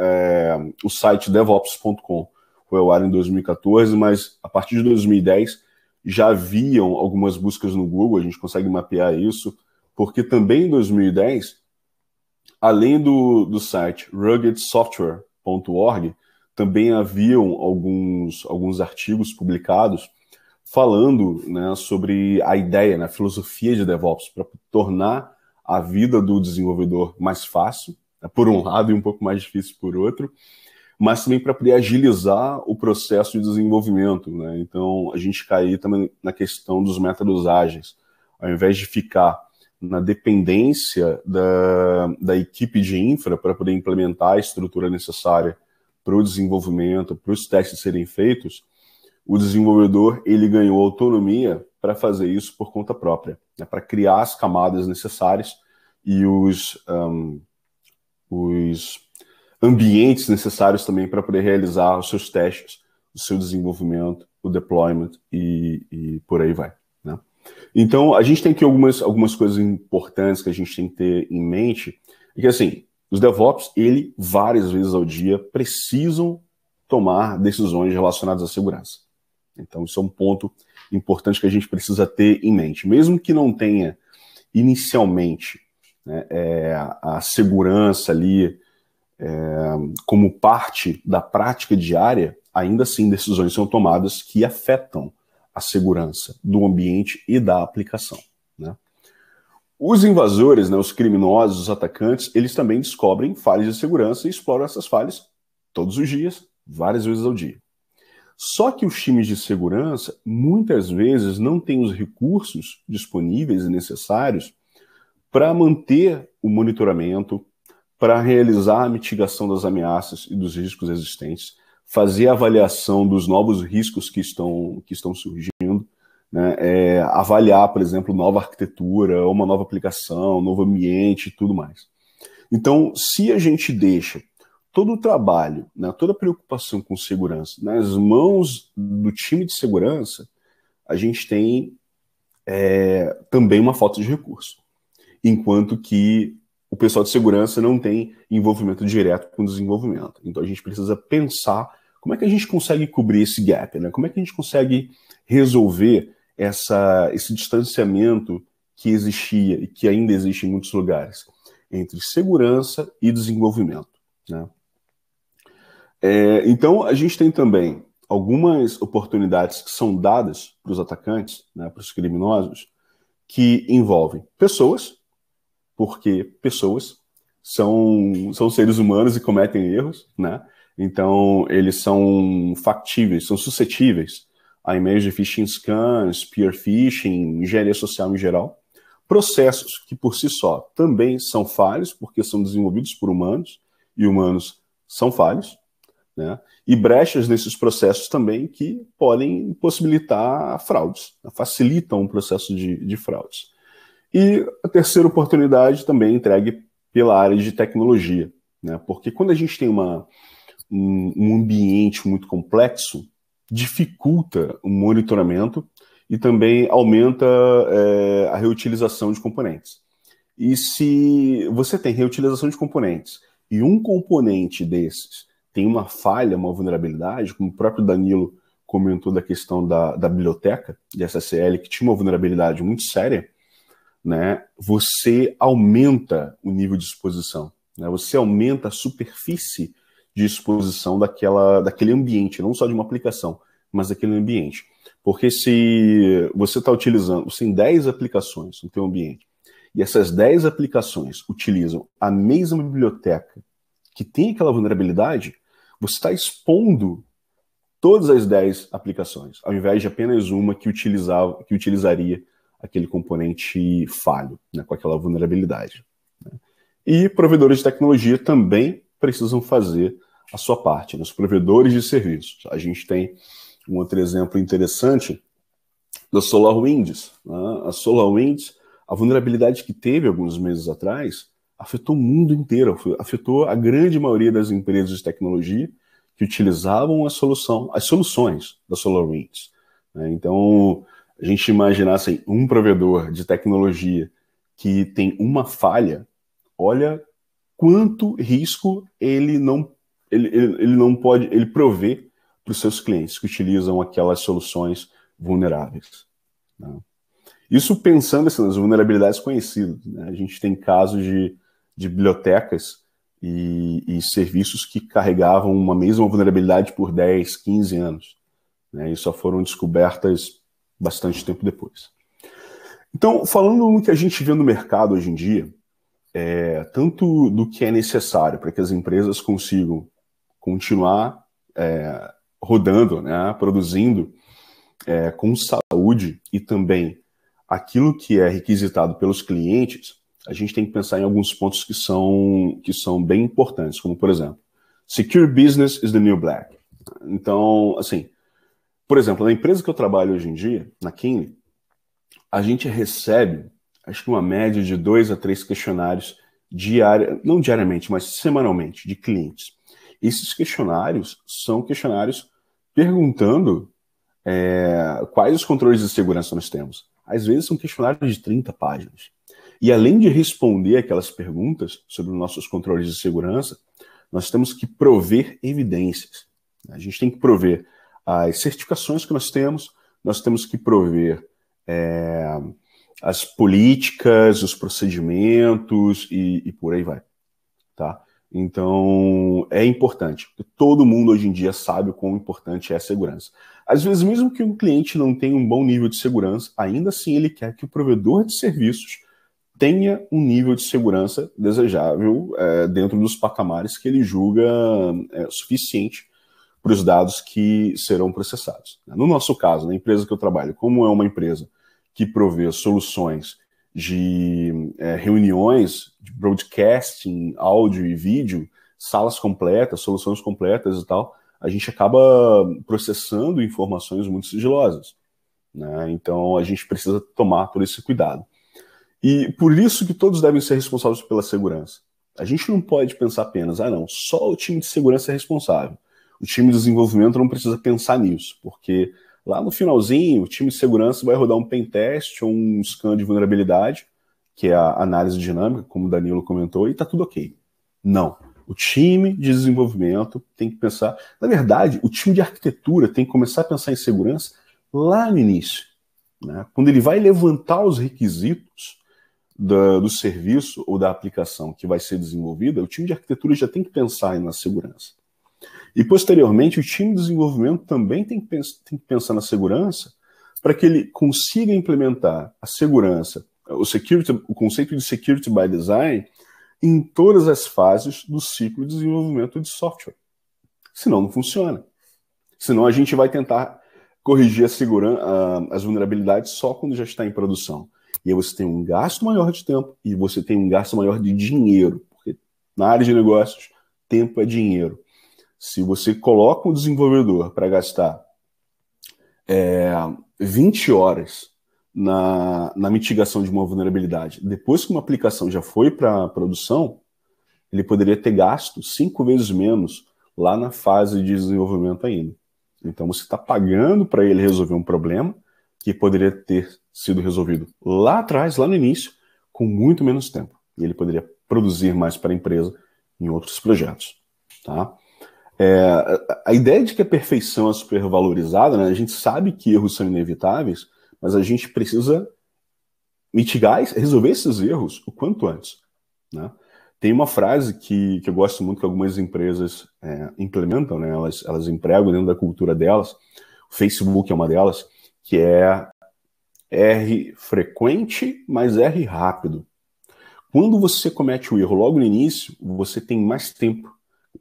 o site devops.com foi ao ar em 2014, mas a partir de 2010 já haviam algumas buscas no Google, a gente consegue mapear isso, porque também em 2010, além do site ruggedsoftware.org, também haviam alguns artigos publicados falando, né, sobre a ideia, né, a filosofia de DevOps para tornar a vida do desenvolvedor mais fácil, né, por um lado, e um pouco mais difícil por outro, mas também para poder agilizar o processo de desenvolvimento, né? Então, a gente cair também na questão dos métodos ágeis. Ao invés de ficar na dependência da equipe de infra para poder implementar a estrutura necessária para o desenvolvimento, para os testes serem feitos, o desenvolvedor ele ganhou autonomia para fazer isso por conta própria, né? Para criar as camadas necessárias e os ambientes necessários também para poder realizar os seus testes, o seu desenvolvimento, o deployment e por aí vai, né? Então, a gente tem aqui algumas coisas importantes que a gente tem que ter em mente, é que assim, os DevOps, várias vezes ao dia, precisam tomar decisões relacionadas à segurança. Então, isso é um ponto importante que a gente precisa ter em mente. Mesmo que não tenha inicialmente, né, a segurança ali como parte da prática diária, ainda assim decisões são tomadas que afetam a segurança do ambiente e da aplicação, né? Os invasores, né, os criminosos, os atacantes, eles também descobrem falhas de segurança e exploram essas falhas todos os dias, várias vezes ao dia. Só que os times de segurança muitas vezes não têm os recursos disponíveis e necessários para manter o monitoramento, para realizar a mitigação das ameaças e dos riscos existentes, fazer a avaliação dos novos riscos que estão surgindo, né? Avaliar, por exemplo, nova arquitetura, uma nova aplicação, novo ambiente e tudo mais. Então, se a gente deixa todo o trabalho, né, toda a preocupação com segurança nas mãos do time de segurança, a gente tem também uma falta de recurso. Enquanto que o pessoal de segurança não tem envolvimento direto com o desenvolvimento. Então a gente precisa pensar como é que a gente consegue cobrir esse gap, né? Como é que a gente consegue resolver esse distanciamento que existia e que ainda existe em muitos lugares entre segurança e desenvolvimento, né? Então a gente tem também algumas oportunidades que são dadas para os atacantes, né, para os criminosos, que envolvem pessoas, porque pessoas são seres humanos e cometem erros, né? Então, eles são factíveis, são suscetíveis a e-mails de phishing scam, spear phishing, engenharia social em geral. Processos que, por si só, também são falhos, porque são desenvolvidos por humanos, e humanos são falhos, né? E brechas nesses processos também que podem possibilitar fraudes, né? Facilitam o processo de fraudes. E a terceira oportunidade também é entregue pela área de tecnologia, né? Porque quando a gente tem um ambiente muito complexo, dificulta o monitoramento e também aumenta a reutilização de componentes. E se você tem reutilização de componentes e um componente desses tem uma falha, uma vulnerabilidade, como o próprio Danilo comentou da questão da biblioteca de SSL, que tinha uma vulnerabilidade muito séria, né, você aumenta o nível de exposição, né, você aumenta a superfície de exposição daquele ambiente, não só de uma aplicação, mas daquele ambiente. Porque se você está utilizando, você tem 10 aplicações no teu ambiente, e essas 10 aplicações utilizam a mesma biblioteca que tem aquela vulnerabilidade, você está expondo todas as 10 aplicações, ao invés de apenas uma que utilizaria aquele componente falho, né, com aquela vulnerabilidade, né? E provedores de tecnologia também precisam fazer a sua parte, né? Os provedores de serviços. A gente tem um outro exemplo interessante da SolarWinds, né? A SolarWinds, a vulnerabilidade que teve alguns meses atrás, afetou o mundo inteiro, afetou a grande maioria das empresas de tecnologia que utilizavam as soluções da SolarWinds, né? Então, a gente imaginasse um provedor de tecnologia que tem uma falha, olha quanto risco ele provê para os seus clientes que utilizam aquelas soluções vulneráveis, né? Isso pensando assim, nas vulnerabilidades conhecidas, né? A gente tem casos de bibliotecas e serviços que carregavam uma mesma vulnerabilidade por 10, 15 anos, né, e só foram descobertas bastante tempo depois. Então, falando no que a gente vê no mercado hoje em dia, tanto do que é necessário para que as empresas consigam continuar rodando, né, produzindo com saúde, e também aquilo que é requisitado pelos clientes, a gente tem que pensar em alguns pontos que são bem importantes, como, por exemplo, Secure Business is the New Black. Então, assim, por exemplo, na empresa que eu trabalho hoje em dia, na Kinley, a gente recebe, acho que uma média de 2 a 3 questionários não diariamente, mas semanalmente, de clientes. Esses questionários são questionários perguntando quais os controles de segurança nós temos. Às vezes são questionários de 30 páginas. E além de responder aquelas perguntas sobre os nossos controles de segurança, nós temos que prover evidências. A gente tem que prover as certificações que nós temos que prover as políticas, os procedimentos e por aí vai. Tá? Então, é importante. Todo mundo hoje em dia sabe o quão importante é a segurança. Às vezes, mesmo que um cliente não tenha um bom nível de segurança, ainda assim ele quer que o provedor de serviços tenha um nível de segurança desejável dentro dos patamares que ele julga suficiente para os dados que serão processados. No nosso caso, na empresa que eu trabalho, como é uma empresa que provê soluções de reuniões, de broadcasting, áudio e vídeo, salas completas, soluções completas e tal, a gente acaba processando informações muito sigilosas, né? Então a gente precisa tomar todo esse cuidado. E por isso que todos devem ser responsáveis pela segurança. A gente não pode pensar apenas, não, só o time de segurança é responsável. O time de desenvolvimento não precisa pensar nisso, porque lá no finalzinho, o time de segurança vai rodar um pentest ou um scan de vulnerabilidade, que é a análise dinâmica, como o Danilo comentou, e tá tudo ok. Não. O time de desenvolvimento tem que pensar... Na verdade, o time de arquitetura tem que começar a pensar em segurança lá no início, né? Quando ele vai levantar os requisitos do serviço ou da aplicação que vai ser desenvolvida, o time de arquitetura já tem que pensar na segurança. E, posteriormente, o time de desenvolvimento também tem que pensar na segurança para que ele consiga implementar a segurança, o conceito de security by design, em todas as fases do ciclo de desenvolvimento de software. Senão não funciona. Senão a gente vai tentar corrigir as vulnerabilidades só quando já está em produção. E aí você tem um gasto maior de tempo e você tem um gasto maior de dinheiro. Porque na área de negócios, tempo é dinheiro. Se você coloca um desenvolvedor para gastar 20 horas na mitigação de uma vulnerabilidade, depois que uma aplicação já foi para a produção, ele poderia ter gasto 5 vezes menos lá na fase de desenvolvimento ainda. Então você está pagando para ele resolver um problema que poderia ter sido resolvido lá atrás, lá no início, com muito menos tempo. E ele poderia produzir mais para a empresa em outros projetos. Tá? A ideia de que a perfeição é supervalorizada, né? A gente sabe que erros são inevitáveis, mas a gente precisa mitigar, resolver esses erros o quanto antes, né? Tem uma frase que eu gosto muito que algumas empresas implementam, né? Elas empregam dentro da cultura delas, o Facebook é uma delas, que é R frequente, mas R rápido. Quando você comete o erro logo no início, você tem mais tempo.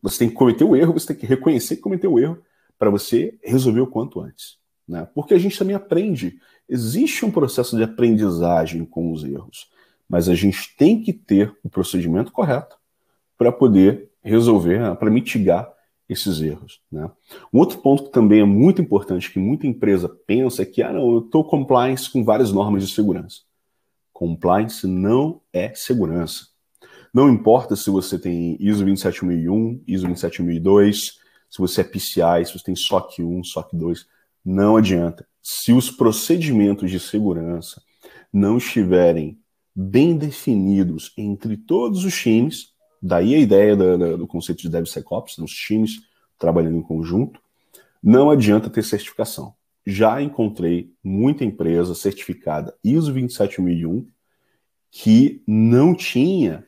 Você tem que cometer o erro, você tem que reconhecer que cometeu o erro para você resolver o quanto antes, né? Porque a gente também aprende. Existe um processo de aprendizagem com os erros, mas a gente tem que ter o procedimento correto para poder resolver, para mitigar esses erros, né? Um outro ponto que também é muito importante, que muita empresa pensa, é que não, eu estou compliance com várias normas de segurança. Compliance não é segurança. Não importa se você tem ISO 27001, ISO 27002, se você é PCI, se você tem SOC 1, SOC 2, não adianta. Se os procedimentos de segurança não estiverem bem definidos entre todos os times, daí a ideia do conceito de DevSecOps, os times trabalhando em conjunto, não adianta ter certificação. Já encontrei muita empresa certificada ISO 27001 que não tinha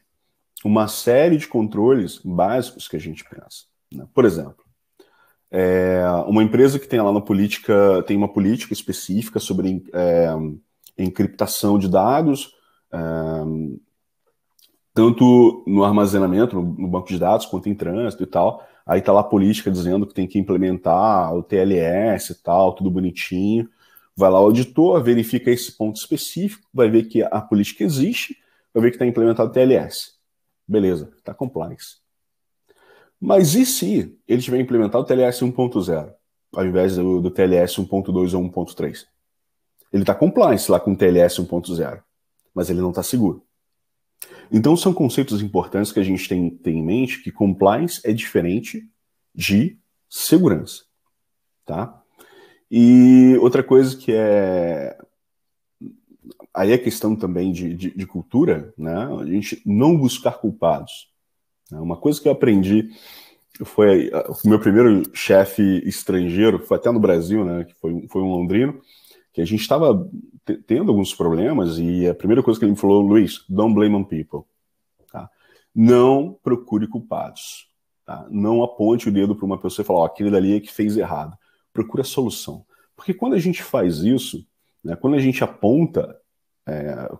uma série de controles básicos que a gente pensa, né? Por exemplo, uma empresa que tem lá na política, tem uma política específica sobre encriptação de dados, tanto no armazenamento, no banco de dados, quanto em trânsito e tal. Aí tá lá a política dizendo que tem que implementar o TLS e tal, tudo bonitinho. Vai lá o auditor, verifica esse ponto específico, vai ver que a política existe, vai ver que está implementado o TLS. Beleza, está compliance. Mas e se ele tiver implementado o TLS 1.0, ao invés do TLS 1.2 ou 1.3? Ele está compliance lá com o TLS 1.0, mas ele não está seguro. Então são conceitos importantes que a gente tem em mente, que compliance é diferente de segurança, tá? E outra coisa que aí é questão também de cultura, né? A gente não buscar culpados. Uma coisa que eu aprendi foi o meu primeiro chefe estrangeiro, foi até no Brasil, né? Que foi um londrino, que a gente estava tendo alguns problemas e a primeira coisa que ele me falou: Luiz, don't blame on people. Tá? Não procure culpados. Tá? Não aponte o dedo para uma pessoa e fale, aquele dali é que fez errado. Procure a solução. Porque quando a gente faz isso, né, quando a gente aponta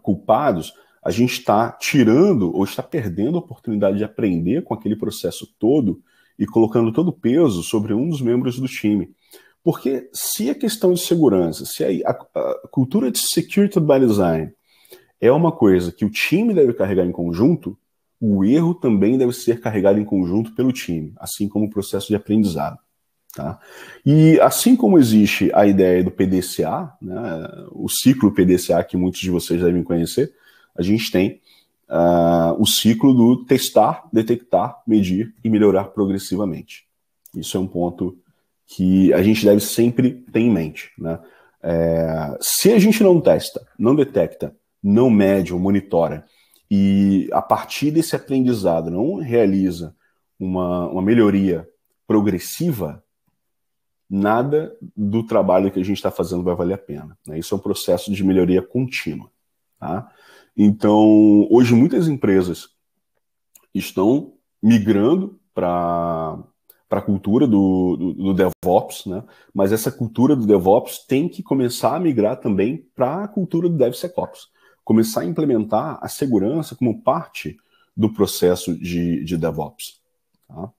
culpados, a gente está tirando ou está perdendo a oportunidade de aprender com aquele processo todo e colocando todo o peso sobre um dos membros do time. Porque se a questão de segurança, se a cultura de security by design é uma coisa que o time deve carregar em conjunto, o erro também deve ser carregado em conjunto pelo time, assim como o processo de aprendizado. Tá? E assim como existe a ideia do PDCA, né, o ciclo PDCA que muitos de vocês devem conhecer, a gente tem o ciclo do testar, detectar, medir e melhorar progressivamente. Isso é um ponto que a gente deve sempre ter em mente. Né? Se a gente não testa, não detecta, não mede ou monitora, e a partir desse aprendizado não realiza uma melhoria progressiva, nada do trabalho que a gente está fazendo vai valer a pena. Né? Isso é um processo de melhoria contínua. Tá? Então, hoje muitas empresas estão migrando para a cultura do DevOps, né? Mas essa cultura do DevOps tem que começar a migrar também para a cultura do DevSecOps. Começar a implementar a segurança como parte do processo de DevOps. Tá?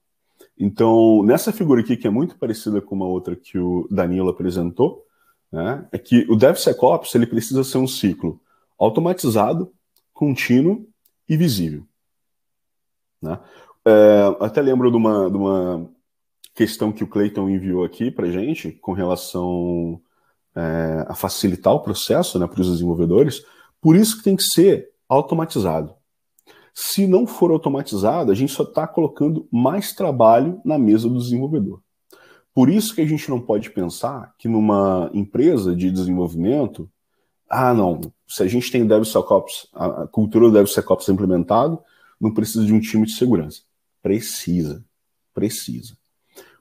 Então, nessa figura aqui, que é muito parecida com uma outra que o Danilo apresentou, né, é que o DevSecOps ele precisa ser um ciclo automatizado, contínuo e visível. Né? Até lembro de uma questão que o Clayton enviou aqui para a gente com relação a facilitar o processo, né, para os desenvolvedores. Por isso que tem que ser automatizado. Se não for automatizado, a gente só está colocando mais trabalho na mesa do desenvolvedor. Por isso que a gente não pode pensar que numa empresa de desenvolvimento, não, se a gente tem o DevSecOps, a cultura do DevSecOps implementado, não precisa de um time de segurança. Precisa.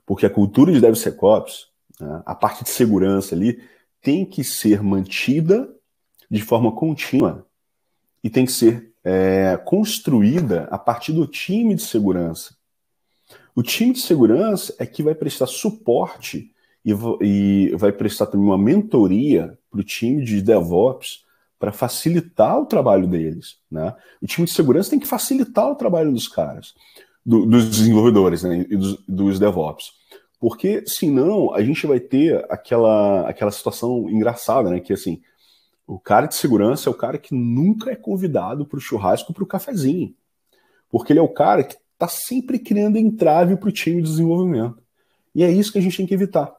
Porque a cultura de DevSecOps, né, a parte de segurança ali, tem que ser mantida de forma contínua e tem que ser construída a partir do time de segurança. O time de segurança é que vai prestar suporte e vai prestar também uma mentoria para o time de DevOps para facilitar o trabalho deles. Né? O time de segurança tem que facilitar o trabalho dos caras, dos desenvolvedores, né, e dos DevOps. Porque, senão, a gente vai ter aquela situação engraçada, né, que assim, o cara de segurança é o cara que nunca é convidado para o churrasco, para o cafezinho. Porque ele é o cara que está sempre criando entrave para o time de desenvolvimento. E é isso que a gente tem que evitar.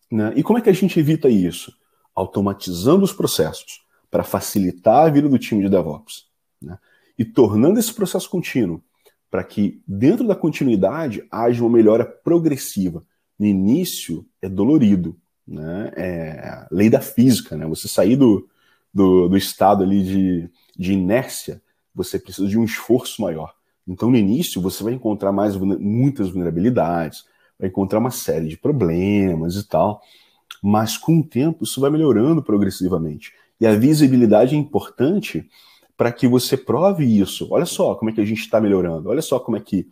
Né? E como é que a gente evita isso? Automatizando os processos para facilitar a vida do time de DevOps. Né? E tornando esse processo contínuo para que dentro da continuidade haja uma melhora progressiva. No início é dolorido. Né? É lei da física. Né? Você sair do estado ali de inércia, você precisa de um esforço maior. Então, no início, você vai encontrar muitas vulnerabilidades, vai encontrar uma série de problemas e tal, mas com o tempo isso vai melhorando progressivamente. E a visibilidade é importante para que você prove isso. Olha só como é que a gente está melhorando. Olha só como é que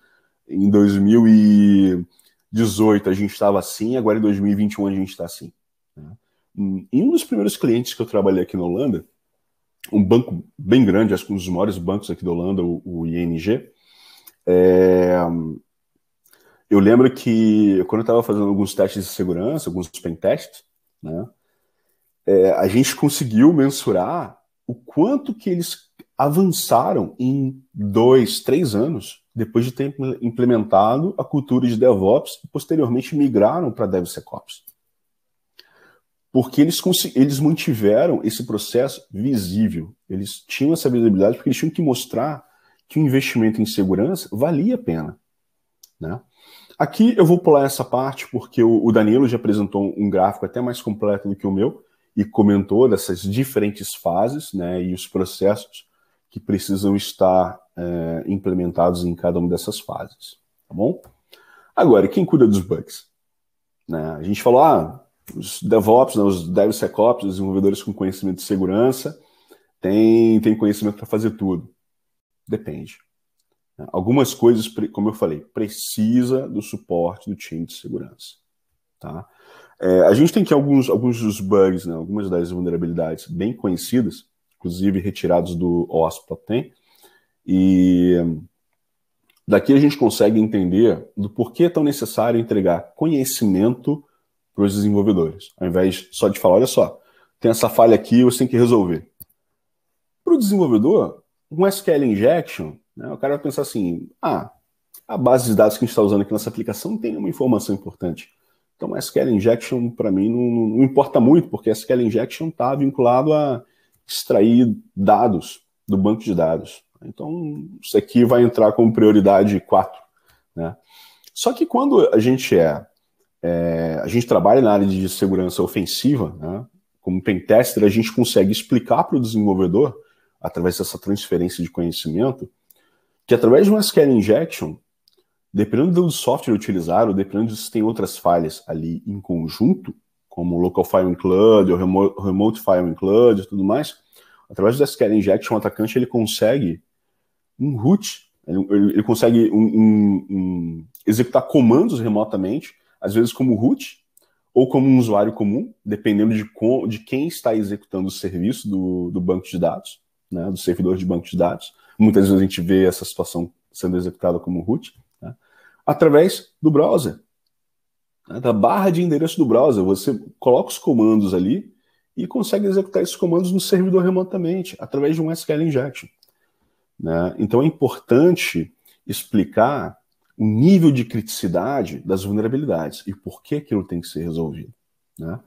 em 2018 a gente estava assim, agora em 2021 a gente está assim. Em um dos primeiros clientes que eu trabalhei aqui na Holanda, um banco bem grande, acho que um dos maiores bancos aqui da Holanda, o ING, eu lembro que quando eu estava fazendo alguns testes de segurança, alguns pen tests, né, a gente conseguiu mensurar o quanto que eles avançaram em 2, 3 anos depois de ter implementado a cultura de DevOps e posteriormente migraram para DevSecOps. Porque eles mantiveram esse processo visível. Eles tinham essa visibilidade porque eles tinham que mostrar que o investimento em segurança valia a pena, né? Aqui eu vou pular essa parte porque o Danilo já apresentou um gráfico até mais completo do que o meu e comentou dessas diferentes fases, né, e os processos que precisam estar implementados em cada uma dessas fases, tá bom? Agora, quem cuida dos bugs? Né? A gente falou, os DevOps, né, os DevSecOps, os desenvolvedores com conhecimento de segurança, tem conhecimento para fazer tudo. Depende. Algumas coisas, como eu falei, precisa do suporte do time de segurança. Tá? A gente tem aqui alguns dos bugs, né, algumas das vulnerabilidades bem conhecidas, inclusive retirados do OWASP Top 10, e daqui a gente consegue entender do porquê é tão necessário entregar conhecimento para os desenvolvedores, ao invés só de falar, olha só, tem essa falha aqui, você tem que resolver. Para o desenvolvedor, um SQL Injection, né, o cara vai pensar assim, a base de dados que a gente está usando aqui nessa aplicação tem uma informação importante. Então, SQL Injection, para mim, não importa muito, porque SQL Injection está vinculado a extrair dados do banco de dados. Então, isso aqui vai entrar como prioridade 4. Né? Só que quando a gente trabalha na área de segurança ofensiva, né, como pentester, a gente consegue explicar para o desenvolvedor, através dessa transferência de conhecimento, que através de um SQL Injection, dependendo do software utilizado, dependendo se tem outras falhas ali em conjunto, como o Local File Include, ou Remote File Include e tudo mais, através do SQL Injection, o atacante ele consegue um root, ele consegue executar comandos remotamente, às vezes como root, ou como um usuário comum, dependendo de quem está executando o serviço do banco de dados, né, do servidor de banco de dados. Muitas vezes a gente vê essa situação sendo executada como root, né, através do browser, né, da barra de endereço do browser. Você coloca os comandos ali e consegue executar esses comandos no servidor remotamente, através de um SQL Injection. Né? Então é importante explicar o nível de criticidade das vulnerabilidades e por que aquilo tem que ser resolvido. Né?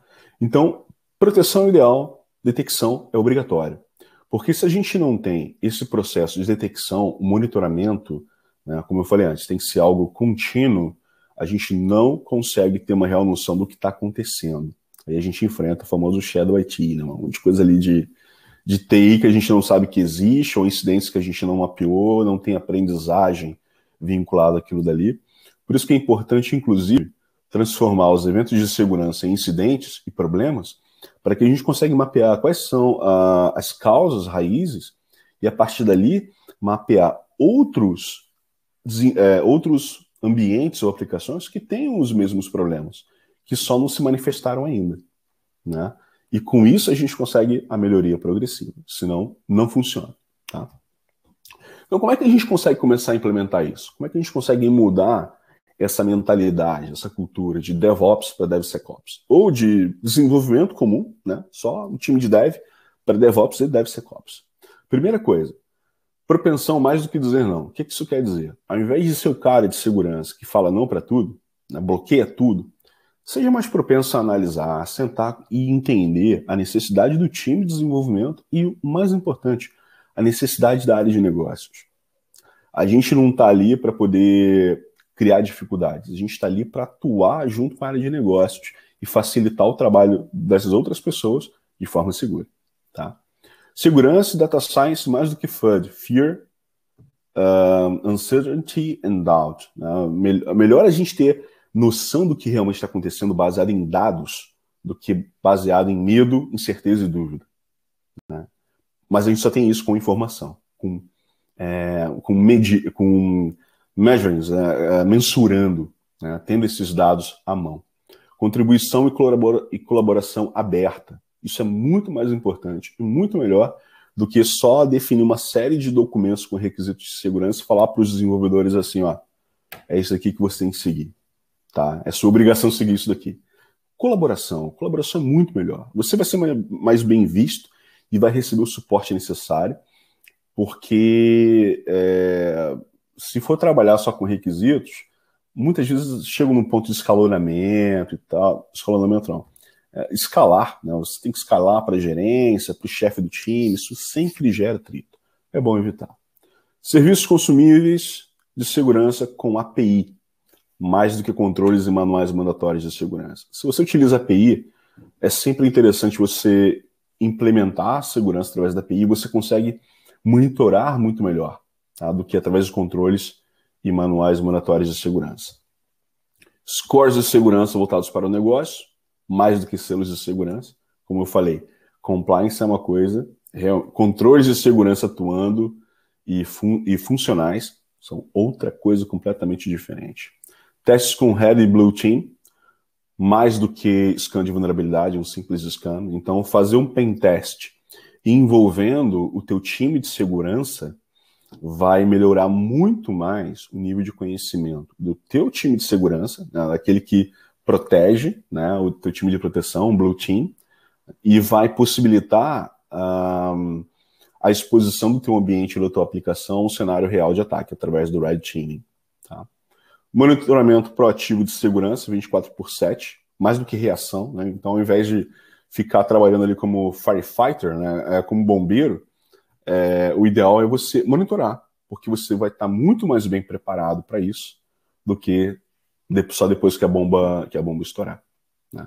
Então, proteção ideal, detecção é obrigatório. Porque se a gente não tem esse processo de detecção, monitoramento, né, como eu falei antes, tem que ser algo contínuo, a gente não consegue ter uma real noção do que está acontecendo. Aí a gente enfrenta o famoso Shadow IT, né, um monte de coisa ali de TI que a gente não sabe que existe, ou incidentes que a gente não mapeou, não tem aprendizagem vinculada àquilo dali. Por isso que é importante, inclusive, transformar os eventos de segurança em incidentes e problemas, para que a gente consiga mapear quais são as causas, raízes, e a partir dali mapear outros ambientes ou aplicações que tenham os mesmos problemas, que só não se manifestaram ainda. Né? E com isso a gente consegue a melhoria progressiva, senão não funciona. Tá? Então como é que a gente consegue começar a implementar isso? Como é que a gente consegue mudar essa mentalidade, essa cultura de DevOps para DevSecOps? Ou de desenvolvimento comum, né? Só um time de Dev para DevOps e DevSecOps. Primeira coisa, propensão mais do que dizer não. O que isso quer dizer? Ao invés de ser o cara de segurança que fala não para tudo, né, bloqueia tudo, seja mais propenso a analisar, sentar e entender a necessidade do time de desenvolvimento e, o mais importante, a necessidade da área de negócios. A gente não está ali para poder criar dificuldades, a gente está ali para atuar junto com a área de negócios e facilitar o trabalho dessas outras pessoas de forma segura. Tá? Segurança e Data Science mais do que FUD, Fear, Uncertainty and Doubt. Né? Melhor a gente ter noção do que realmente está acontecendo baseado em dados do que baseado em medo, incerteza e dúvida. Né? Mas a gente só tem isso com informação, com measurements, mensurando, né, tendo esses dados à mão. Contribuição e colaboração aberta. Isso é muito mais importante e muito melhor do que só definir uma série de documentos com requisitos de segurança e falar para os desenvolvedores assim, ó, é isso aqui que você tem que seguir. Tá? É sua obrigação seguir isso daqui. Colaboração é muito melhor. Você vai ser mais bem visto e vai receber o suporte necessário, porque se for trabalhar só com requisitos, muitas vezes chegam num ponto de escalonamento e tal. Escalonamento não. Escalar, né? Você tem que escalar para a gerência, para o chefe do time, isso sempre gera atrito. É bom evitar. Serviços consumíveis de segurança com API, mais do que controles e manuais mandatórios de segurança. Se você utiliza API, é sempre interessante você implementar a segurança através da API, você consegue monitorar muito melhor, tá, do que através de controles e manuais mandatórios de segurança. Scores de segurança voltados para o negócio, mais do que selos de segurança. Como eu falei, compliance é uma coisa, controles de segurança atuando e funcionais são outra coisa completamente diferente. Testes com Red e Blue Team, mais do que scan de vulnerabilidade, um simples scan. Então, fazer um pen test envolvendo o teu time de segurança vai melhorar muito mais o nível de conhecimento do teu time de segurança, né, daquele que protege, né, o teu time de proteção, Blue Team, e vai possibilitar a exposição do teu ambiente ou da tua aplicação a um cenário real de ataque através do Red Teaming. Tá? Monitoramento proativo de segurança 24/7, mais do que reação, né? Então, ao invés de ficar trabalhando ali como firefighter, né, como bombeiro, o ideal é você monitorar, porque você vai estar muito mais bem preparado para isso do que só depois que a bomba estourar. Né?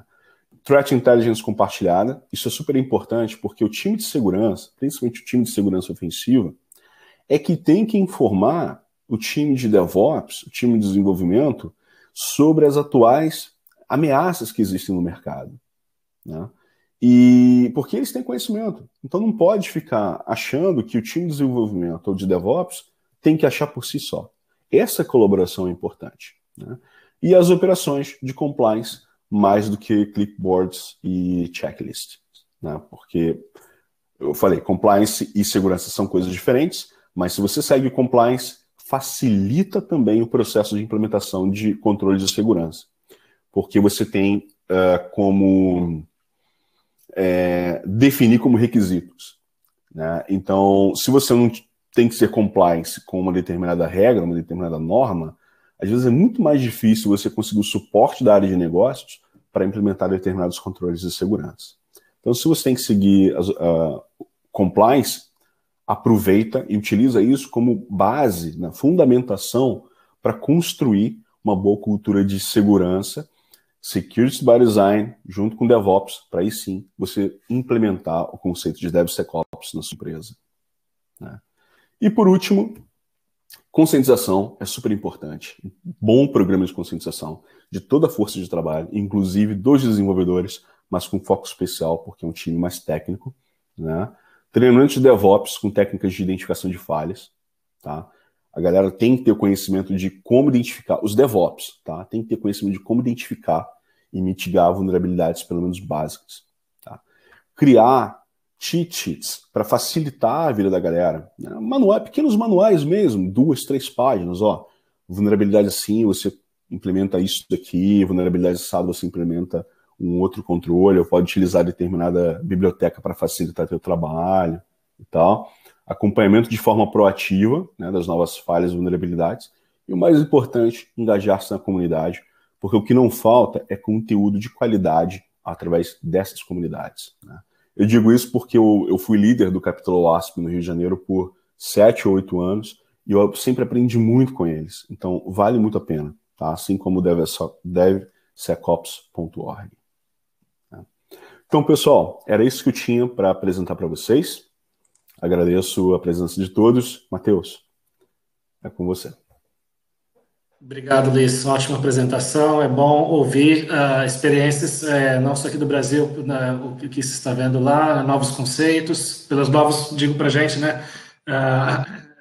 Threat Intelligence compartilhada, isso é super importante porque o time de segurança, principalmente o time de segurança ofensiva, é que tem que informar o time de DevOps, o time de desenvolvimento, sobre as atuais ameaças que existem no mercado. Né? E porque eles têm conhecimento. Então não pode ficar achando que o time de desenvolvimento ou de DevOps tem que achar por si só. Essa colaboração é importante. Né? E as operações de compliance, mais do que clipboards e checklists. Né? Porque eu falei, compliance e segurança são coisas diferentes, mas se você segue compliance, facilita também o processo de implementação de controles de segurança. Porque você tem como definir como requisitos. Né? Então, se você não tem que ser compliance com uma determinada regra, uma determinada norma, às vezes é muito mais difícil você conseguir o suporte da área de negócios para implementar determinados controles de segurança. Então, se você tem que seguir compliance, aproveita e utiliza isso como base, na fundamentação, para construir uma boa cultura de segurança, Security by Design, junto com DevOps, para aí sim você implementar o conceito de DevSecOps na sua empresa. Né? E por último, conscientização é super importante. Bom programa de conscientização de toda a força de trabalho, inclusive dos desenvolvedores, mas com foco especial, porque é um time mais técnico. Né? Treinamento de DevOps com técnicas de identificação de falhas. Tá? A galera tem que ter o conhecimento de como identificar, os DevOps, tá? Tem que ter conhecimento de como identificar e mitigar vulnerabilidades, pelo menos básicas. Tá? Criar cheat sheets para facilitar a vida da galera. Né? Pequenos manuais mesmo, 2, 3 páginas. Ó, vulnerabilidade assim, você implementa isso daqui, vulnerabilidade assado, você implementa um outro controle, ou pode utilizar determinada biblioteca para facilitar teu trabalho e tal. Acompanhamento de forma proativa, né, das novas falhas e vulnerabilidades. E o mais importante, engajar-se na comunidade, porque o que não falta é conteúdo de qualidade através dessas comunidades. Né? Eu digo isso porque eu fui líder do capítulo WASP no Rio de Janeiro por 7 ou 8 anos e eu sempre aprendi muito com eles. Então, vale muito a pena, tá? Assim como o DevSecOps.org. Então, pessoal, era isso que eu tinha para apresentar para vocês. Agradeço a presença de todos. Matheus, é com você. Obrigado, Luiz. Ótima apresentação. É bom ouvir experiências, não só aqui do Brasil, o que se está vendo lá, novos conceitos, pelos novos, digo para a gente, né,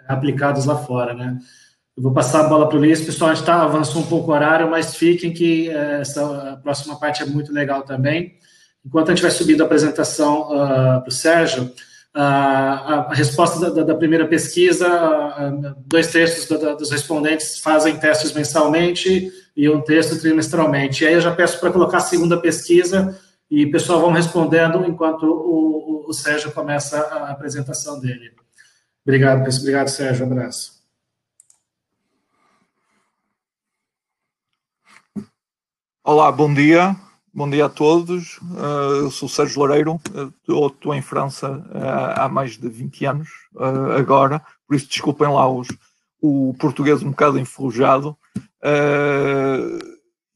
aplicados lá fora, né. Eu vou passar a bola para o Luiz. Pessoal, a gente avançou um pouco o horário, mas fiquem que essa próxima parte é muito legal também. Enquanto a gente vai subindo a apresentação para o Sérgio, a resposta da primeira pesquisa, 2/3 dos respondentes fazem testes mensalmente e 1/3 trimestralmente. E aí eu já peço para colocar a segunda pesquisa e o pessoal vão respondendo enquanto o Sérgio começa a apresentação dele. Obrigado, Sérgio. Um abraço. Olá, bom dia. Bom dia a todos. Eu sou o Sérgio Loureiro, estou em França há mais de 20 anos agora, por isso desculpem lá o português um bocado enferrujado.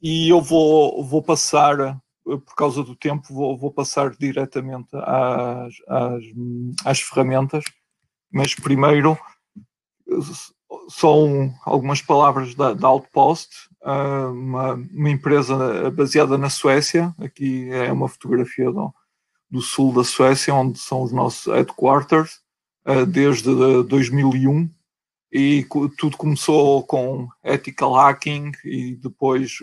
E eu vou passar, por causa do tempo, vou passar diretamente às ferramentas, mas primeiro são algumas palavras da Outpost, uma empresa baseada na Suécia. Aqui é uma fotografia do sul da Suécia, onde são os nossos headquarters, desde 2001, e tudo começou com ethical hacking e depois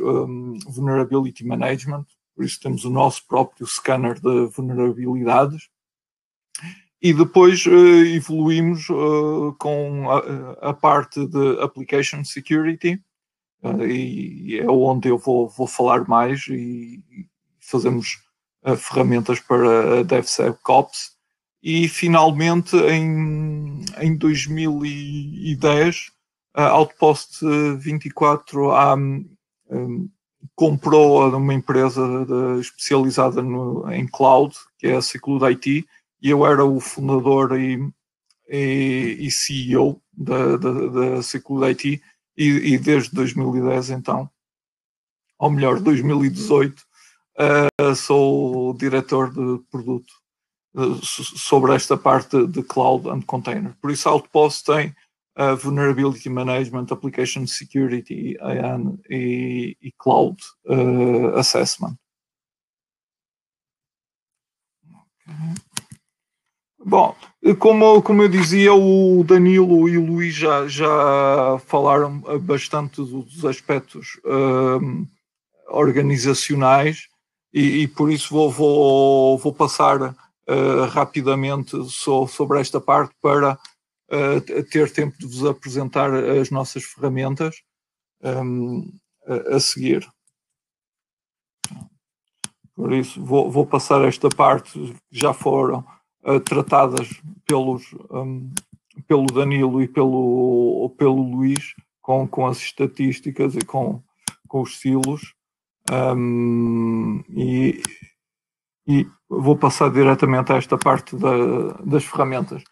vulnerability management. Por isso temos o nosso próprio scanner de vulnerabilidades. E depois evoluímos com a parte de application security, e é onde eu vou falar mais, e fazemos ferramentas para a DevSecOps. E finalmente em 2010 a Outpost 24 comprou uma empresa especializada em cloud, que é a Seclude IT, e eu era o fundador e CEO da Seclude IT, e desde 2010, então, ou melhor, 2018, sou o diretor de produto sobre esta parte de Cloud and Container. Por isso a Outpost tem Vulnerability Management, Application Security e Cloud Assessment. Bom, como eu dizia, o Danilo e o Luís já falaram bastante dos aspectos organizacionais, e por isso vou passar rapidamente sobre esta parte para ter tempo de vos apresentar as nossas ferramentas a seguir. Por isso vou passar esta parte que já foram tratadas pelo Danilo e pelo Luís, com as estatísticas e com os silos, e vou passar diretamente a esta parte das ferramentas.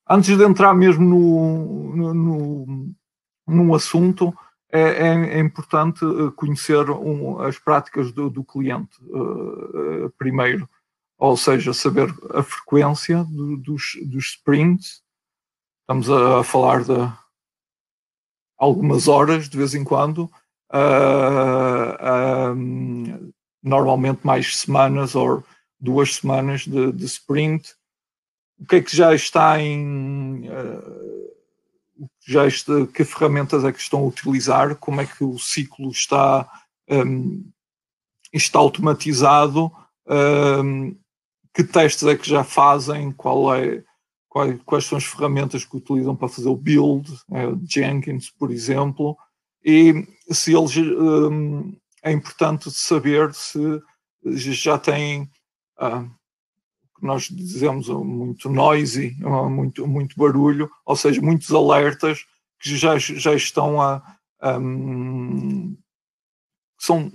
Antes de entrar mesmo no assunto, é importante conhecer as práticas do cliente primeiro, ou seja, saber a frequência dos sprints. Estamos a falar de algumas horas de vez em quando, normalmente mais semanas ou 2 semanas de sprint. O que é que já está que ferramentas é que estão a utilizar, como é que o ciclo está automatizado, que testes é que já fazem, quais são as ferramentas que utilizam para fazer o build, Jenkins, por exemplo, e se eles é importante saber se já têm que nós dizemos muito noisy, muito barulho, ou seja, muitos alertas que já estão são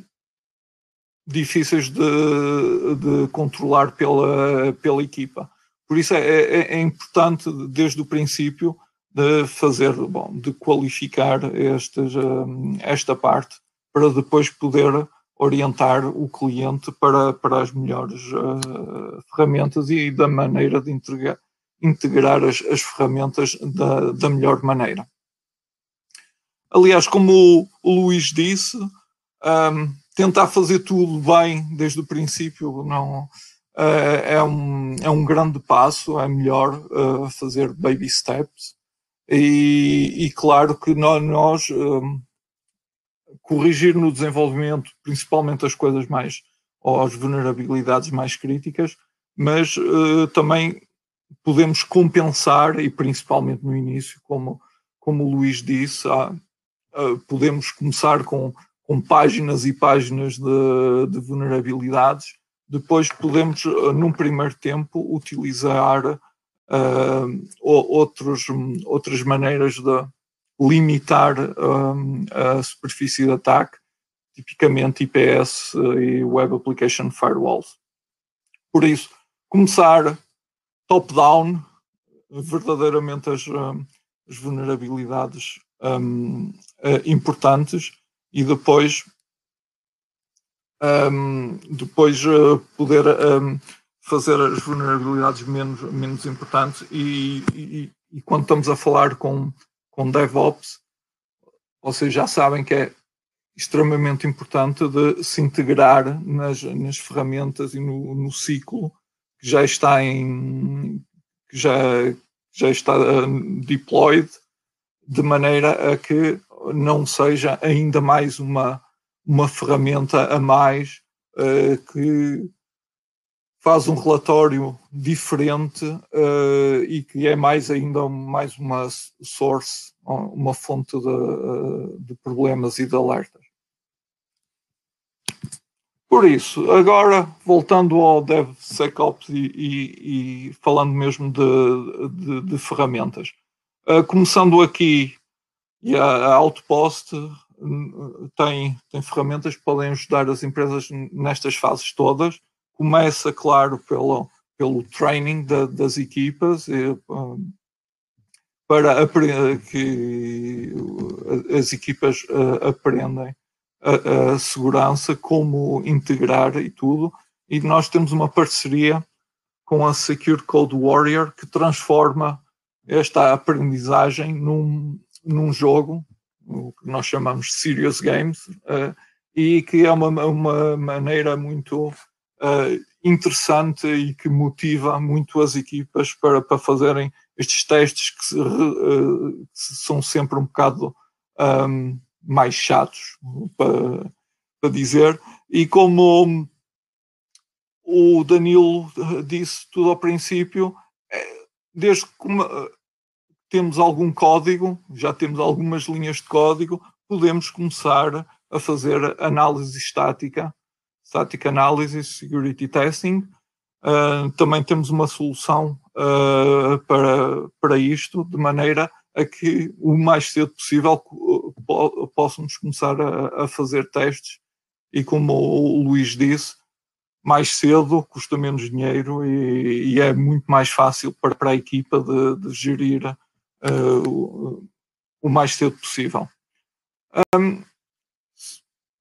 difíceis de controlar pela equipa. Por isso é importante desde o princípio de qualificar esta parte, para depois poder orientar o cliente para as melhores ferramentas e da maneira de integrar as ferramentas da melhor maneira. Aliás, como o Luís disse, tentar fazer tudo bem desde o princípio não é um grande passo. É melhor fazer baby steps e claro que nós corrigir no desenvolvimento principalmente as coisas mais, ou as vulnerabilidades mais críticas, mas também podemos compensar, e principalmente no início, como o Luís disse, podemos começar com páginas e páginas de vulnerabilidades. Depois podemos, num primeiro tempo, utilizar outras maneiras de limitar a superfície de ataque, tipicamente IPS e Web Application Firewalls. Por isso, começar top-down, verdadeiramente as vulnerabilidades importantes, e depois poder fazer as vulnerabilidades menos importantes. E quando estamos a falar com DevOps, vocês já sabem que é extremamente importante de se integrar nas ferramentas e no ciclo que já está deployed, de maneira a que não seja ainda mais uma ferramenta a mais que faz um relatório diferente e que é mais uma source, uma fonte de problemas e de alertas. Por isso, agora, voltando ao DevSecOps e falando mesmo de ferramentas. Começando aqui, a Outpost tem ferramentas que podem ajudar as empresas nestas fases todas. Começa, claro, pelo training das equipas, para que as equipas aprendem a segurança, como integrar e tudo. E nós temos uma parceria com a Secure Code Warrior, que transforma esta aprendizagem num jogo, o que nós chamamos de Serious Games, e que é uma maneira muito interessante e que motiva muito as equipas para fazerem estes testes que são sempre um bocado mais chatos, para dizer. E como o Danilo disse tudo ao princípio, desde que temos algum código, já temos algumas linhas de código, podemos começar a fazer análise estática, static analysis, security testing. Também temos uma solução para isto, de maneira a que o mais cedo possível possamos começar a fazer testes, e como o Luís disse, mais cedo custa menos dinheiro e é muito mais fácil para a equipa de gerir o mais cedo possível.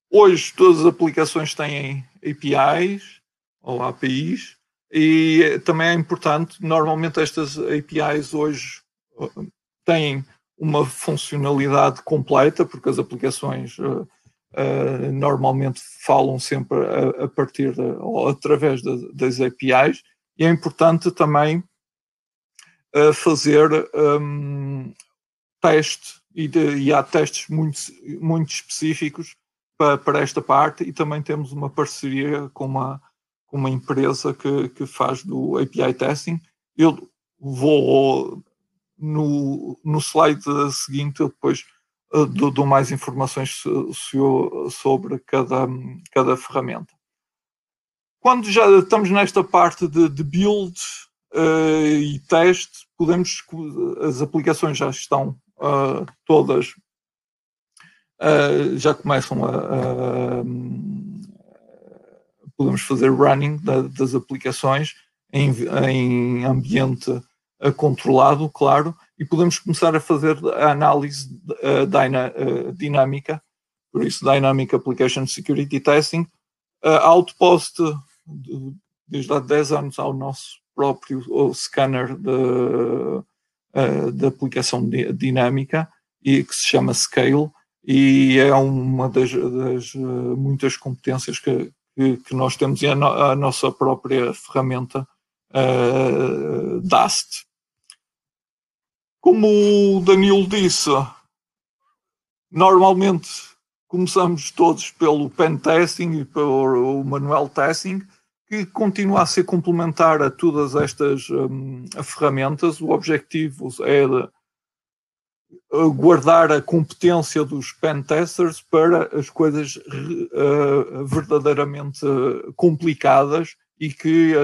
Hoje todas as aplicações têm APIs ou APIs, e também é importante, normalmente estas APIs hoje têm uma funcionalidade completa, porque as aplicações normalmente falam sempre a partir ou através das APIs, e é importante também fazer teste, e há testes muito específicos para esta parte, e também temos uma parceria com uma empresa que faz do API testing. Eu vou no slide seguinte, eu depois dou mais informações sobre cada ferramenta. Quando já estamos nesta parte de build e teste, as aplicações já estão todas, já começam podemos fazer running das aplicações em ambiente controlado, claro, e podemos começar a fazer a análise dinâmica, por isso Dynamic Application Security Testing. Outpost, desde há 10 anos, há o nosso próprio scanner de aplicação dinâmica, e que se chama Scale, e é uma das muitas competências que nós temos, e a nossa própria ferramenta DAST. Como o Danilo disse, normalmente começamos todos pelo pen testing e pelo manual testing, que continua a ser complementar a todas estas ferramentas. O objetivo é guardar a competência dos pen testers para as coisas verdadeiramente complicadas e que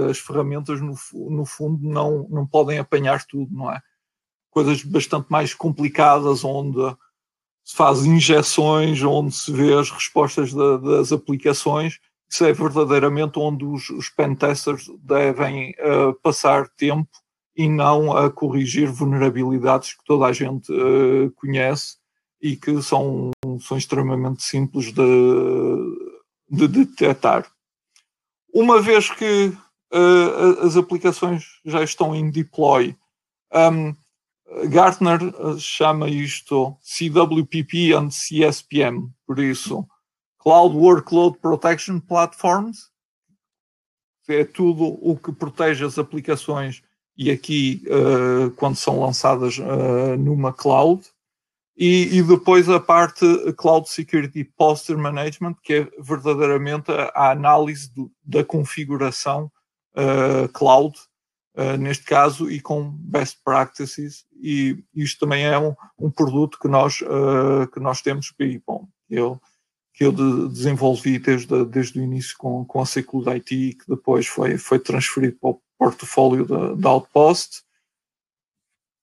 as ferramentas, no fundo, não podem apanhar tudo, não é? Coisas bastante mais complicadas, onde se faz injeções, onde se vê as respostas das aplicações. Isso é verdadeiramente onde os pen testers devem passar tempo, e não a corrigir vulnerabilidades que toda a gente conhece e que são extremamente simples de detectar. Uma vez que as aplicações já estão em deploy, Gartner chama isto CWPP and CSPM, por isso Cloud Workload Protection Platforms, que é tudo o que protege as aplicações, e aqui quando são lançadas numa cloud, e depois a parte Cloud Security Posture Management, que é verdadeiramente a análise da configuração cloud, neste caso, e com best practices, e isto também é um produto que nós temos, e, bom, que eu desenvolvi desde o início com a Security IT, e que depois foi transferido para o portfólio da Outpost.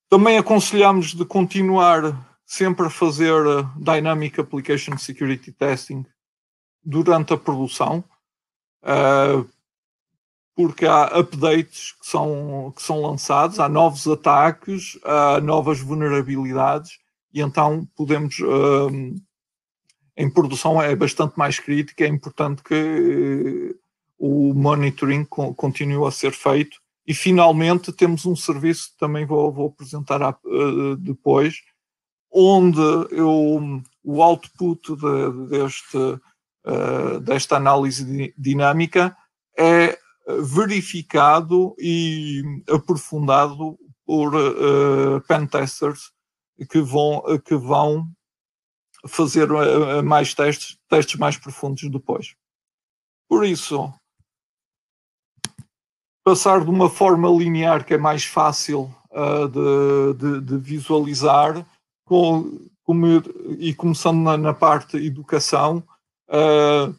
Também aconselhamos de continuar sempre a fazer Dynamic Application Security Testing durante a produção, porque há updates que são lançados, há novos ataques, há novas vulnerabilidades, e então podemos... em produção é bastante mais crítico, é importante que o monitoring continue a ser feito. E finalmente temos um serviço que também vou apresentar depois, onde o output desta análise dinâmica é verificado e aprofundado por pen testers que vão fazer mais testes mais profundos depois. Por isso, passar de uma forma linear, que é mais fácil de visualizar, e começando na parte educação,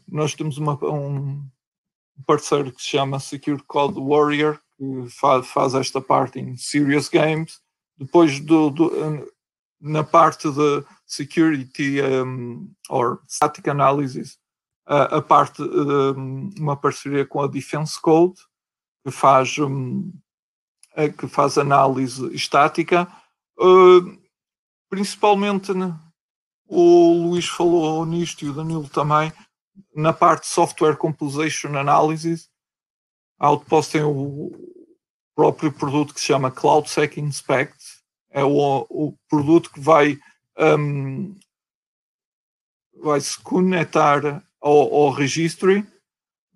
nós temos um parceiro que se chama Secure Code Warrior, que faz esta parte em Serious Games. Depois na parte de Security or Static Analysis, a parte uma parceria com a Defense Code, que faz análise estática. Principalmente, o Luís falou nisto, e o Danilo também, na parte de Software Composition Analysis. A Outpost tem o próprio produto que se chama CloudSec Inspect. É o produto que vai se conectar ao registry,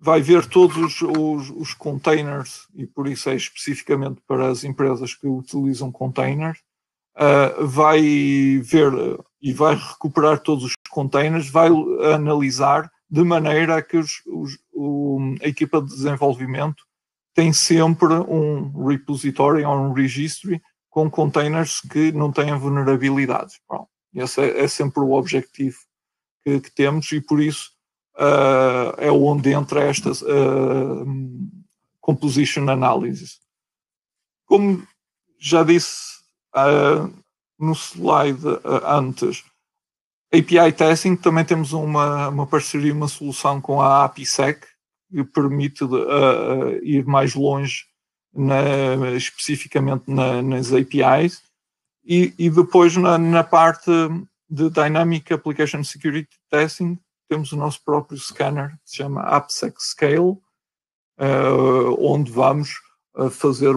vai ver todos os containers, e por isso é especificamente para as empresas que utilizam containers. Vai ver e vai recuperar todos os containers, vai analisar de maneira que a equipa de desenvolvimento tem sempre um repository ou um registry com containers que não têm vulnerabilidades. Bom, esse é sempre o objetivo que temos, e por isso é onde entra esta composition analysis. Como já disse no slide antes, API Testing, também temos uma parceria, uma solução com a APSec, que permite ir mais longe especificamente nas APIs, e depois na parte de Dynamic Application Security Testing temos o nosso próprio scanner, que se chama AppSec Scale, onde vamos fazer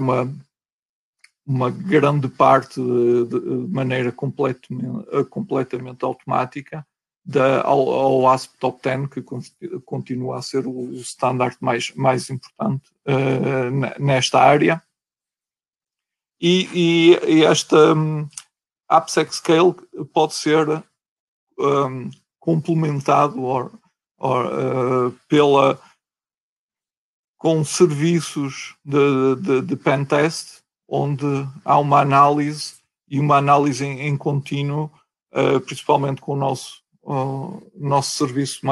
uma grande parte de maneira completamente automática ao ASP Top 10, que continua a ser o standard mais importante nesta área. E esta AppSec Scale pode ser complementado com serviços de pentest, onde há uma análise em contínuo, principalmente com o nosso serviço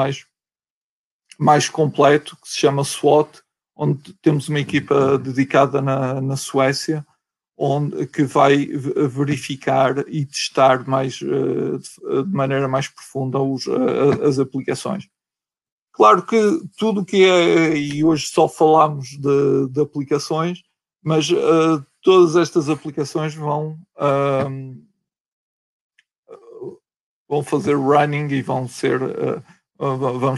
mais completo, que se chama SWOT, onde temos uma equipa dedicada na Suécia, que vai verificar e testar de maneira mais profunda as aplicações. Claro que tudo o que é, e hoje só falamos de aplicações, mas todas estas aplicações vão fazer running e vamos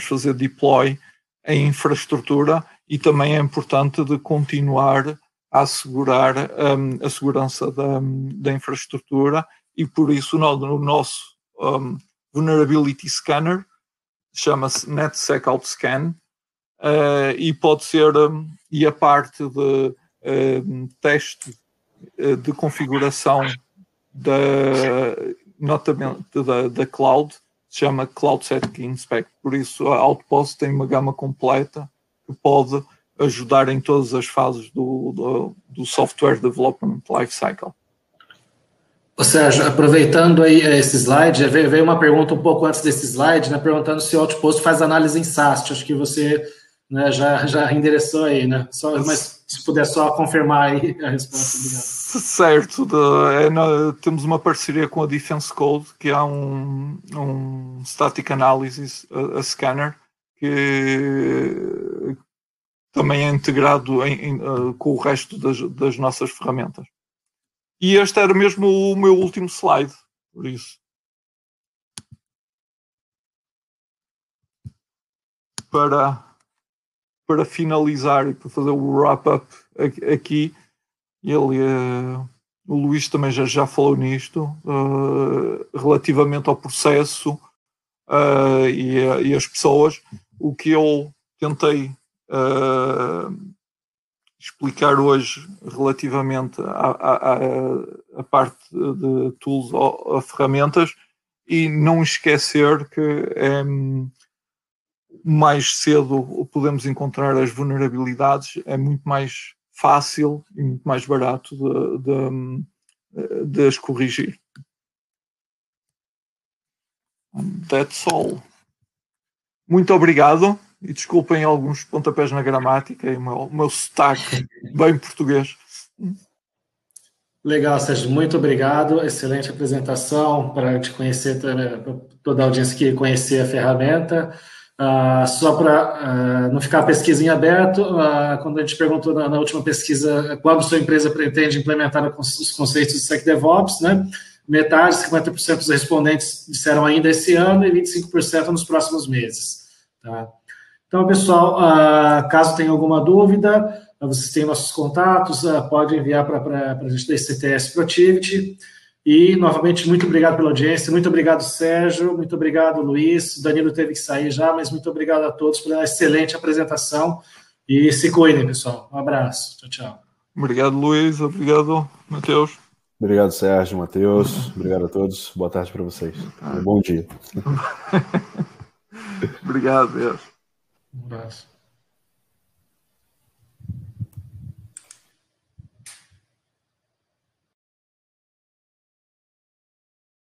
fazer deploy em infraestrutura, e também é importante de continuar a assegurar a segurança da infraestrutura, e por isso no nosso Vulnerability Scanner chama-se NetSec OutScan, e pode ser, e a parte de teste de configuração notamente da cloud se chama Cloud Security Inspect. Por isso a Outpost tem uma gama completa que pode ajudar em todas as fases do Software Development Lifecycle. Ô Sérgio, aproveitando aí esse slide, veio uma pergunta um pouco antes desse slide, né, perguntando se o Outpost faz análise em SAST. Acho que você, né, já endereçou aí, né? Mas se puder só confirmar aí a resposta. Obrigado. Certo. Temos uma parceria com a Defense Code, que há um Static Analysis, a scanner, que também é integrado com o resto das nossas ferramentas. E este era mesmo o meu último slide, por isso. Para finalizar e para fazer o wrap-up aqui, o Luís também já falou nisto, relativamente ao processo e as pessoas. O que eu tentei explicar hoje relativamente à parte de tools, a ferramentas, e não esquecer que mais cedo podemos encontrar as vulnerabilidades, é muito mais fácil e muito mais barato de as corrigir. That's all. Muito obrigado. E desculpem alguns pontapés na gramática e o meu sotaque bem português. Legal, Sérgio. Muito obrigado. Excelente apresentação para te conhecer, para toda a audiência que conhecer a ferramenta. Só para não ficar a pesquisa em aberto, quando a gente perguntou na última pesquisa quando sua empresa pretende implementar os conceitos de SecDevOps, né? Metade, 50% dos respondentes disseram ainda esse ano e 25% nos próximos meses. Tá? Então, pessoal, caso tenha alguma dúvida, vocês têm nossos contatos, pode enviar para a gente da CTS Protivity. E, novamente, muito obrigado pela audiência, muito obrigado, Sérgio, muito obrigado, Luiz. O Danilo teve que sair já, mas muito obrigado a todos pela excelente apresentação. E se cuidem, pessoal. Um abraço. Tchau, tchau. Obrigado, Luiz. Obrigado, Matheus. Obrigado, Sérgio, Matheus. Obrigado a todos. Boa tarde para vocês. Bom dia. Obrigado, Deus. Um abraço.